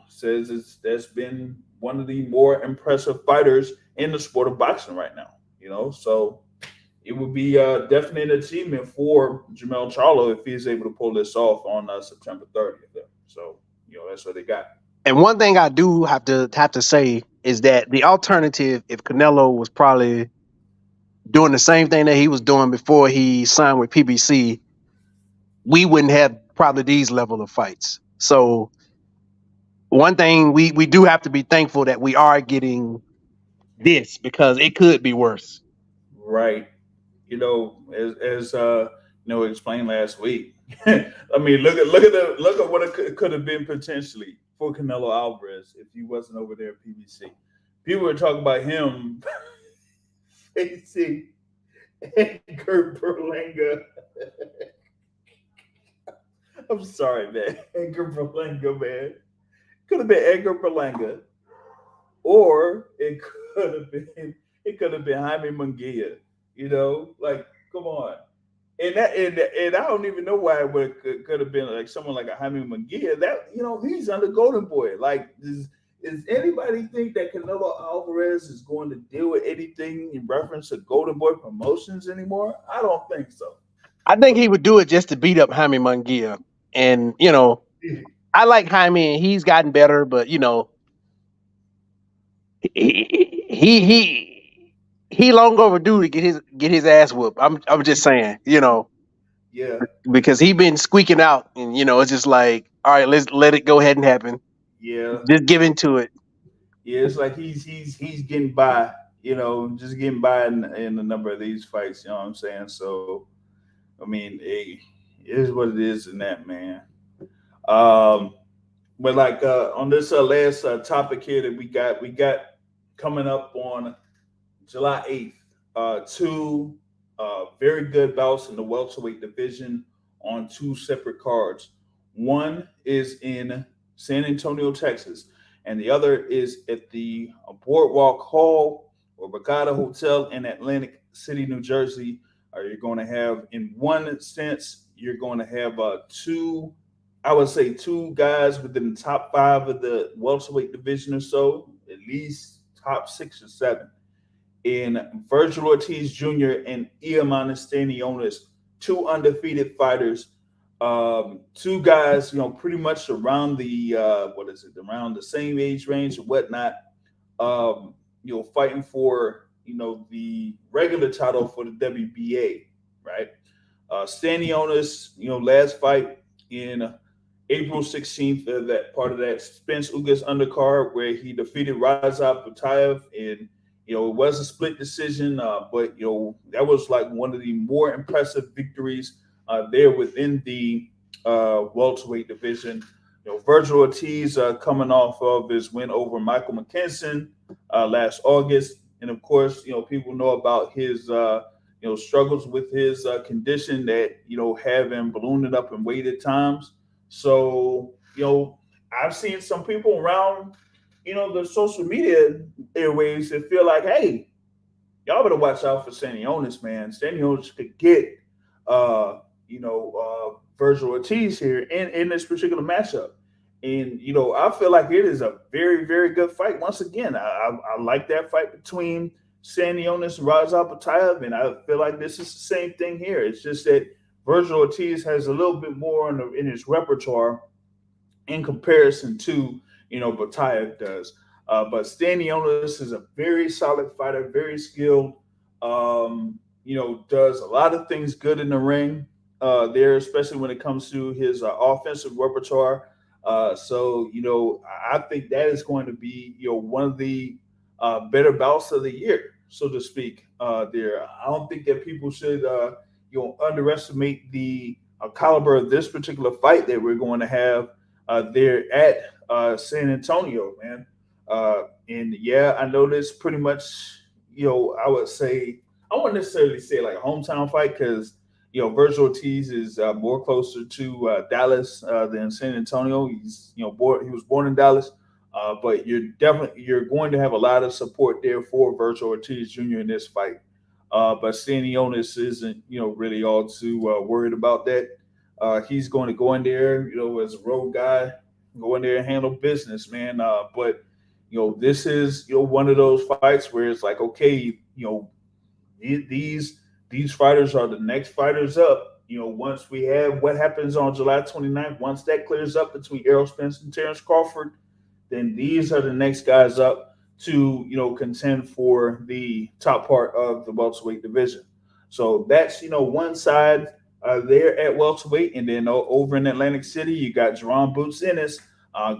says that's been one of the more impressive fighters in the sport of boxing right now. So it would be definitely an achievement for Jermell Charlo if he's able to pull this off on September 30th. So that's what they got.
And one thing I do have to say is that the alternative, if Canelo was probably doing the same thing that he was doing before he signed with PBC, we wouldn't have probably these level of fights. So one thing we do have to be thankful that we are getting this because it could be worse.
Right. As explained last week. I mean, look at what it could have been potentially for Canelo Alvarez if he wasn't over there at PBC. People were talking about him facing Edgar Berlanga. I'm sorry, man. Edgar Berlanga, man. Could have been Edgar Berlanga, or it could have been Jaime Munguia. You know, like come on. And I don't even know why it could have been like someone like a Jaime Munguia. That he's under Golden Boy. Like is anybody think that Canelo Alvarez is going to deal with anything in reference to Golden Boy promotions anymore? I don't think so.
I think he would do it just to beat up Jaime Munguia. And I like Jaime, and he's gotten better, but he long overdue to get his ass whooped. I'm just saying,
Yeah,
because he been squeaking out, and it's just like, all right, let's let it go ahead and happen.
yeah,
Just give into it.
yeah. It's like he's getting by. Just getting by in a number of these fights. You know what I'm saying? So I mean, it is what it is in that, man. Um, but like on this last topic here that we got coming up on July 8th, two very good bouts in the welterweight division on two separate cards. One is in San Antonio, Texas, and the other is at the Boardwalk Hall or Borgata Hotel in Atlantic City, New Jersey. You're going to have, in one sense, you're going to have two, I would say, two guys within the top five of the welterweight division or so, at least top 6 or 7 in Vergil Ortiz Jr. and Eimantas, two undefeated fighters, two guys, pretty much around the around the same age range and whatnot, fighting for the regular title for the WBA, right? Stanionis, last fight in April 16th, that part of that Spence Ugas undercard where he defeated Razab Butayev in it was a split decision, but that was like one of the more impressive victories there within the welterweight division. Vergil Ortiz coming off of his win over Michael McKinson last August, and of course, people know about his struggles with his condition that have him ballooning up in weight at times. So I've seen some people around the social media airwaves that feel like, hey, y'all better watch out for Stanionis, man. Stanionis could get, Vergil Ortiz here in this particular matchup. And, I feel like it is a very, very good fight. Once again, I like that fight between Stanionis and Razab Butayev, and I feel like this is the same thing here. It's just that Vergil Ortiz has a little bit more in his repertoire in comparison to Batayev does. But Stanionis is a very solid fighter, very skilled. Does a lot of things good in the ring there, especially when it comes to his offensive repertoire. I think that is going to be one of the better bouts of the year, so to speak. There, I don't think that people should underestimate the caliber of this particular fight that we're going to have there at San Antonio, man. And yeah, I know this pretty much, I would say, I wouldn't necessarily say like a hometown fight because, Vergil Ortiz is more closer to Dallas than San Antonio. He's, he was born in Dallas, but you're going to have a lot of support there for Vergil Ortiz Jr. in this fight. But Stanionis isn't, really all too worried about that. He's going to go in there, as a road guy, go in there and handle business, man. But this is one of those fights where it's like, okay, these fighters are the next fighters up. Once we have what happens on July 29th, once that clears up between Errol Spence and Terrence Crawford, then these are the next guys up to contend for the top part of the welterweight division. So that's one side there at welterweight, and then over in Atlantic City, you got Jaron Boots Ennis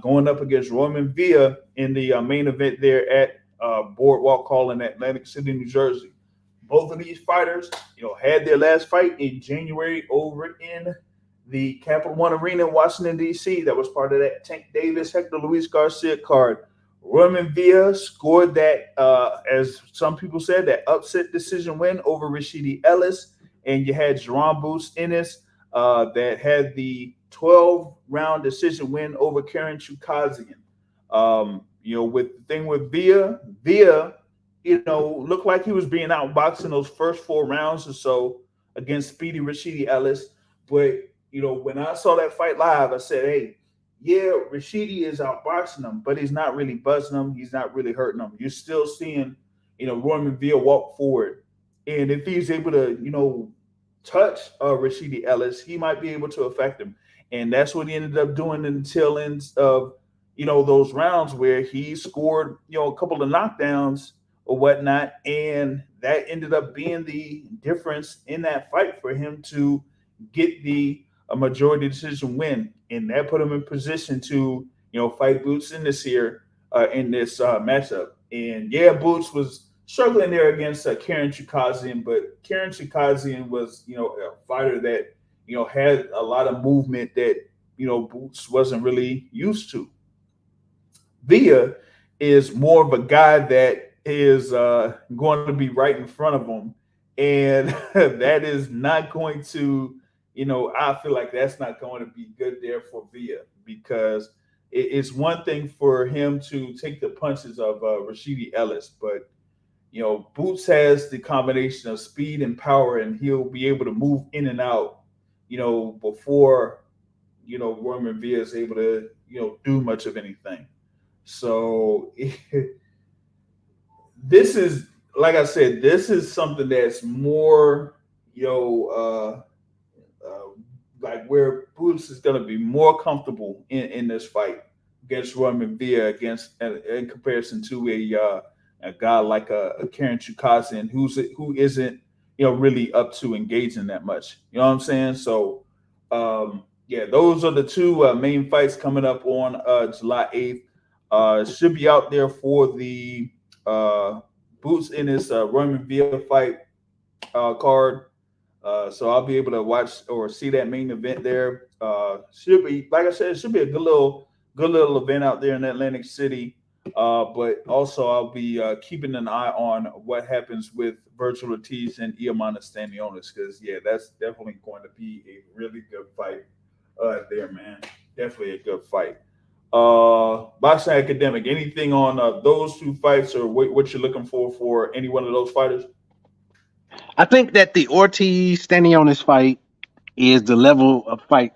going up against Roiman Villa in the main event there at Boardwalk Hall in Atlantic City, New Jersey. Both of these fighters, had their last fight in January over in the Capital One Arena in Washington, D.C. That was part of that Tank Davis, Hector Luis Garcia card Roiman Villa scored that, as some people said, that upset decision win over Rashidi Ellis, and you had Jaron Boots Ennis that had the 12-round decision win over Karen Chukazian. With the thing with Villa, looked like he was being outboxed in those first 4 rounds or so against Speedy Rashidi Ellis. But when I saw that fight live, I said, "Hey, yeah, Rashidi is outboxing him, but he's not really buzzing him. He's not really hurting him. You're still seeing, Roman Villa walk forward, and if he's able to, touch Rashidi Ellis, he might be able to affect him." And that's what he ended up doing in the tail ends of, those rounds where he scored, a couple of knockdowns or whatnot, and that ended up being the difference in that fight for him to get the a majority decision win, and that put him in position to fight Boots in this year in this matchup. And yeah, Boots was struggling there against Karen Chukazian, but Karen Chukazian was a fighter that had a lot of movement that Boots wasn't really used to. Villa is more of a guy that is going to be right in front of him, and that is not going to, I feel like that's not going to be good there for Villa, because it's one thing for him to take the punches of Rashidi Ellis, but Boots has the combination of speed and power, and he'll be able to move in and out, before Roman Villa is able to do much of anything. So this is, like I said, this is something that's more, like where Boots is going to be more comfortable in this fight against Roman Villa, against in comparison to a guy like a Karen Chukazian who isn't really up to engaging that much. You know what I'm saying? So yeah, those are the two main fights coming up on July 8th. Should be out there for the Boots in this Roman Villa fight card. So I'll be able to watch or see that main event there. Should be, like I said, it should be a good little event out there in Atlantic City. But also I'll be keeping an eye on what happens with Vergil Ortiz and Eimantas, because yeah, that's definitely going to be a really good fight there, man. Definitely a good fight. Boxing Academic, anything on those two fights, or what you're looking for any one of those fighters?
I think that the Ortiz-Stanionis fight is the level of fight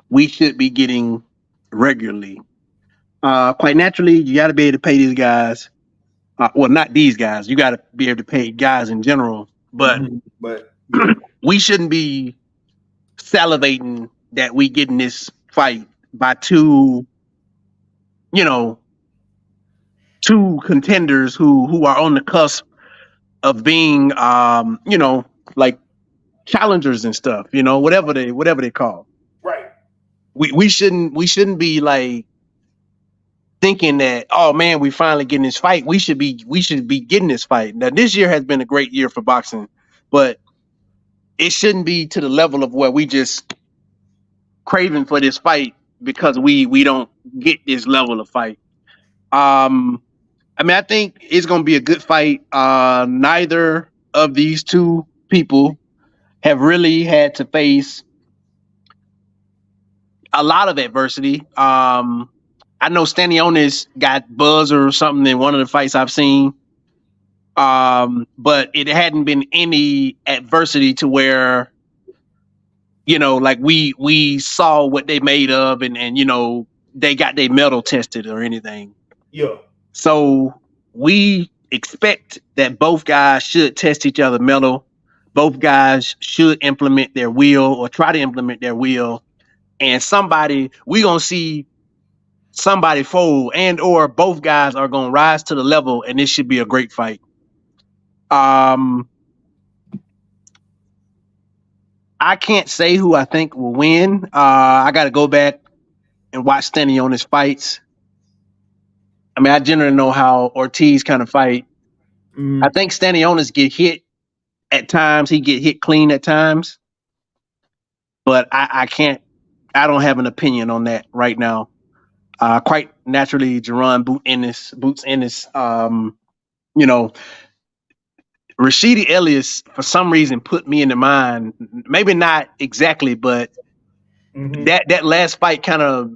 we should be getting regularly. Quite naturally, you got to be able to pay these guys. Well, not these guys. You got to be able to pay guys in general. But
But yeah,
we shouldn't be salivating that we getting this fight by two contenders who are on the cusp of being like challengers and stuff, whatever they call.
right.
We shouldn't be like thinking that, oh man, we finally getting this fight. We should be getting this fight. Now this year has been a great year for boxing, but it shouldn't be to the level of where we just craving for this fight because we don't get this level of fight. I think it's going to be a good fight. Neither of these two people have really had to face a lot of adversity. I know Stanionis got buzz or something in one of the fights I've seen, but it hadn't been any adversity to where, like we saw what they made of, and they got their metal tested or anything.
Yeah.
So we expect that both guys should test each other metal. Both guys should implement their will or try to implement their will. And we gonna see somebody fold, and or both guys are gonna rise to the level, and this should be a great fight. I can't say who I think will win. I got to go back and watch Stanionis fights. I generally know how Ortiz kind of fight. I think Stanionis get hit at times. He get hit clean at times. But I don't have an opinion on that right now. Quite naturally Jaron Boots Ennis. You know, Rashidi Ellis for some reason put me in the mind. Maybe not exactly, but that last fight kind of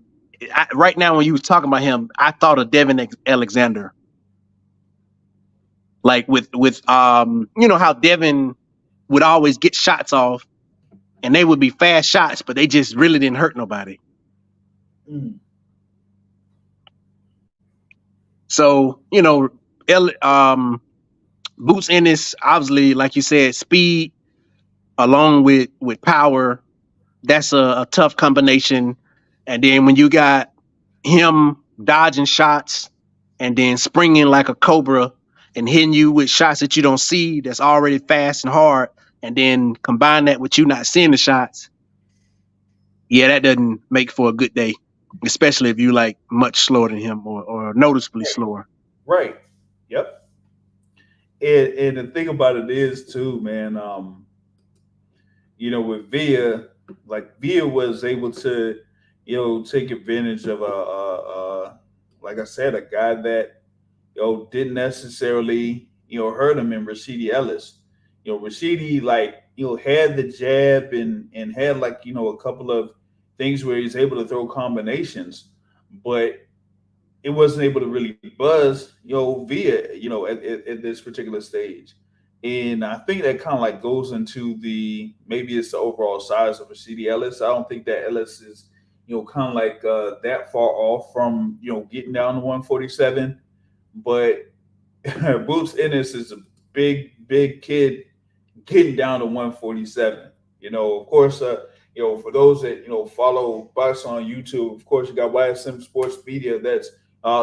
right now when you was talking about him, I thought of Devin Alexander. Like with you know how Devin would always get shots off, and they would be fast shots, but they just really didn't hurt nobody. So you know, Boots Ennis, obviously, like you said, speed along with power. That's a tough combination. And then when you got him dodging shots and then springing like a cobra and hitting you with shots that you don't see, that's already fast and hard, and then combine that with you not seeing the shots, yeah, that doesn't make for a good day, especially if you like much slower than him or noticeably slower.
Right. Yep. And the thing about it is too, man. You know, with Villa, like Villa was able to, you know, take advantage of like I said, a guy that didn't necessarily hurt him in Rashidi Ellis. Rashidi like had the jab and had like a couple of things where he's able to throw combinations, but it wasn't able to really buzz via at this particular stage. And I think that kind of like goes into the maybe it's the overall size of Rashidi Ellis. I don't think that Ellis is kind of like that far off from getting down to 147, but Boots Ennis is a big kid getting down to 147. Of course, for those that follow box on YouTube, of course you got YSM Sports Media that's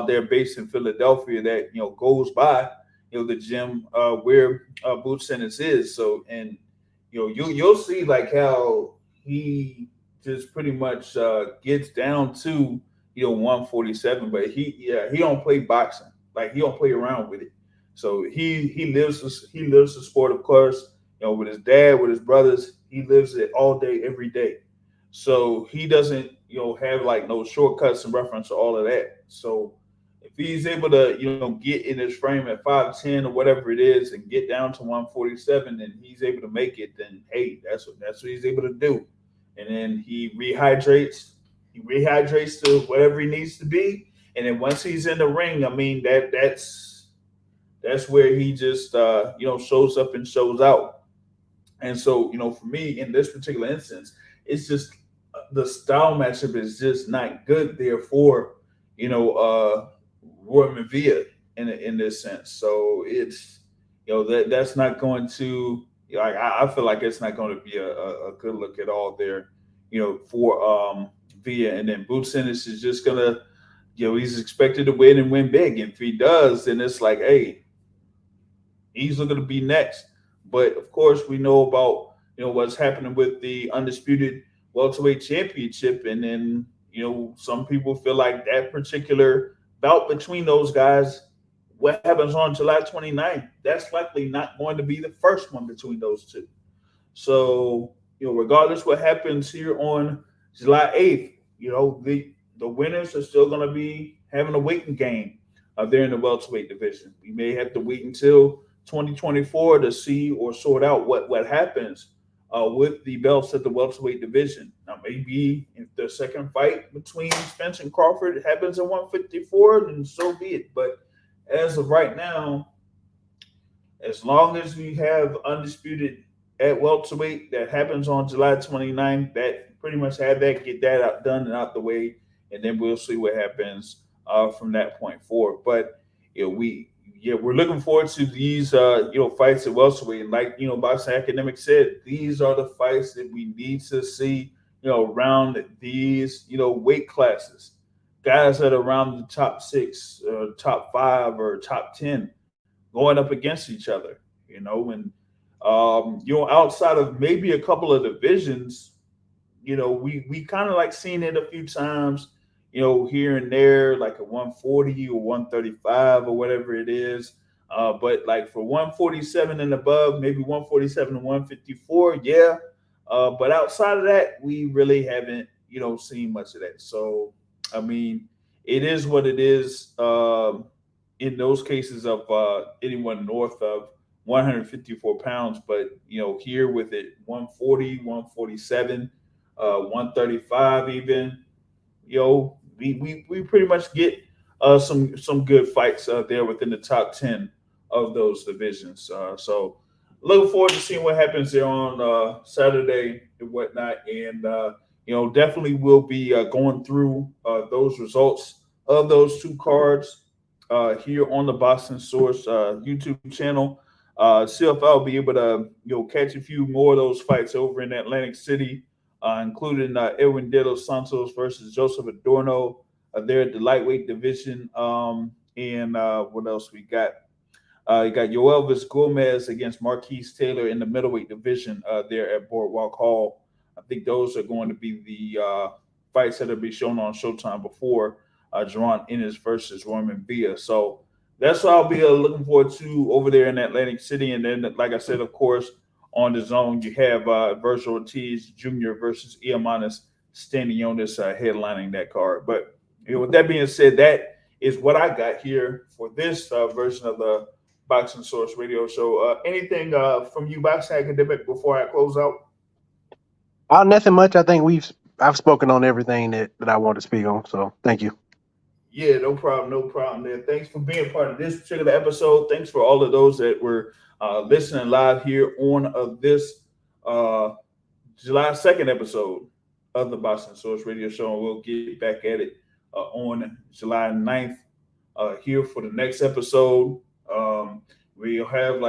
they're based in Philadelphia that goes by the gym where Boots Ennis is. So and you'll see like how he just pretty much gets down to 147, but he don't play boxing. Like he don't play around with it. So he lives the sport, of course. With his dad, with his brothers, he lives it all day, every day. So he doesn't have like no shortcuts in reference to all of that. So if he's able to get in his frame at 5'10" or whatever it is and get down to 147, and he's able to make it, then hey, that's what he's able to do. And then he rehydrates to whatever he needs to be. And then once he's in the ring, I mean that's where he just shows up and shows out. And so for me in this particular instance, it's just the style matchup is just not good there for Roiman Villa in this sense. So it's that's not going to like I feel like it's not going to be a good look at all there for Villa. And then Boots Ennis is just gonna he's expected to win and win big. And if he does, then it's like, hey, he's looking to be next. But of course, we know about what's happening with the undisputed welterweight championship, and then some people feel like that particular bout between those guys, what happens on July 29th, that's likely not going to be the first one between those two. So regardless what happens here on July 8th, the winners are still going to be having a waiting game there in the welterweight division. We may have to wait until 2024 to see or sort out what happens with the belts at the welterweight division. Now, maybe if the second fight between Spence and Crawford happens at 154, then so be it. But as of right now, as long as we have undisputed at welterweight that happens on July 29th, that pretty much get that out, done and out the way, and then we'll see what happens from that point forward. But we're looking forward to these fights at welterweight. And like Boxing Academic said, these are the fights that we need to see around these weight classes. Guys that are around the top 6, top 5, or top 10 going up against each other. And outside of maybe a couple of divisions, we kind of like seen it a few times. Here and there, like a 140 or 135 or whatever it is. But like for 147 and above, maybe 147 and 154, yeah. But outside of that, we really haven't, seen much of that. So, I mean, it is what it is. In those cases of anyone north of 154 pounds, but here with it 140, 147, 135 even, we pretty much get some good fights there within the top 10 of those divisions. So looking forward to seeing what happens there on Saturday and whatnot. And definitely will be going through those results of those two cards here on the Boston Source YouTube channel. See if I'll be able to catch a few more of those fights over in Atlantic City, including Edwin De Los Santos versus Joseph Adorno there at the lightweight division. And what else we got? You got Yoelvis Gomez against Marquise Taylor in the middleweight division there at Boardwalk Hall. I think those are going to be the fights that will be shown on Showtime before Jaron Ennis versus Roiman Villa. So that's what I'll be looking forward to over there in Atlantic City. And then, like I said, of course, on the zone, you have Vergil Ortiz Jr. versus Eimantas-Stanionis headlining that card. But with that being said, that is what I got here for this version of the Boxing Source Radio Show. Anything from you, Boxing Academic, before I close out?
Nothing much. I think I've spoken on everything that I want to speak on. So thank you.
Yeah, no problem, man. Thanks for being part of this particular episode. Thanks for all of those that were listening live here on this July 2nd episode of the Boston Source Radio Show. And we'll get back at it on July 9th here for the next episode. We'll have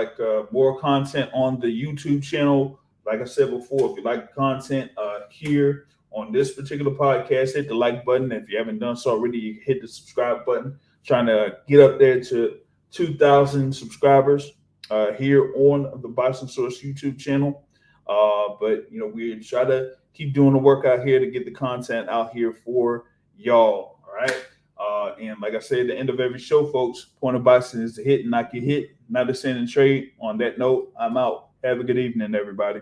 more content on the YouTube channel. Like I said before, if you like content here on this particular podcast, hit the like button. If you haven't done so already, you hit the subscribe button. Trying to get up there to 2,000 subscribers here on the Boxing Source YouTube channel. But we try to keep doing the work out here to get the content out here for y'all. All right. And like I said, at the end of every show, folks, point of boxing is to hit and not get hit, not to send and trade. On that note, I'm out. Have a good evening, everybody.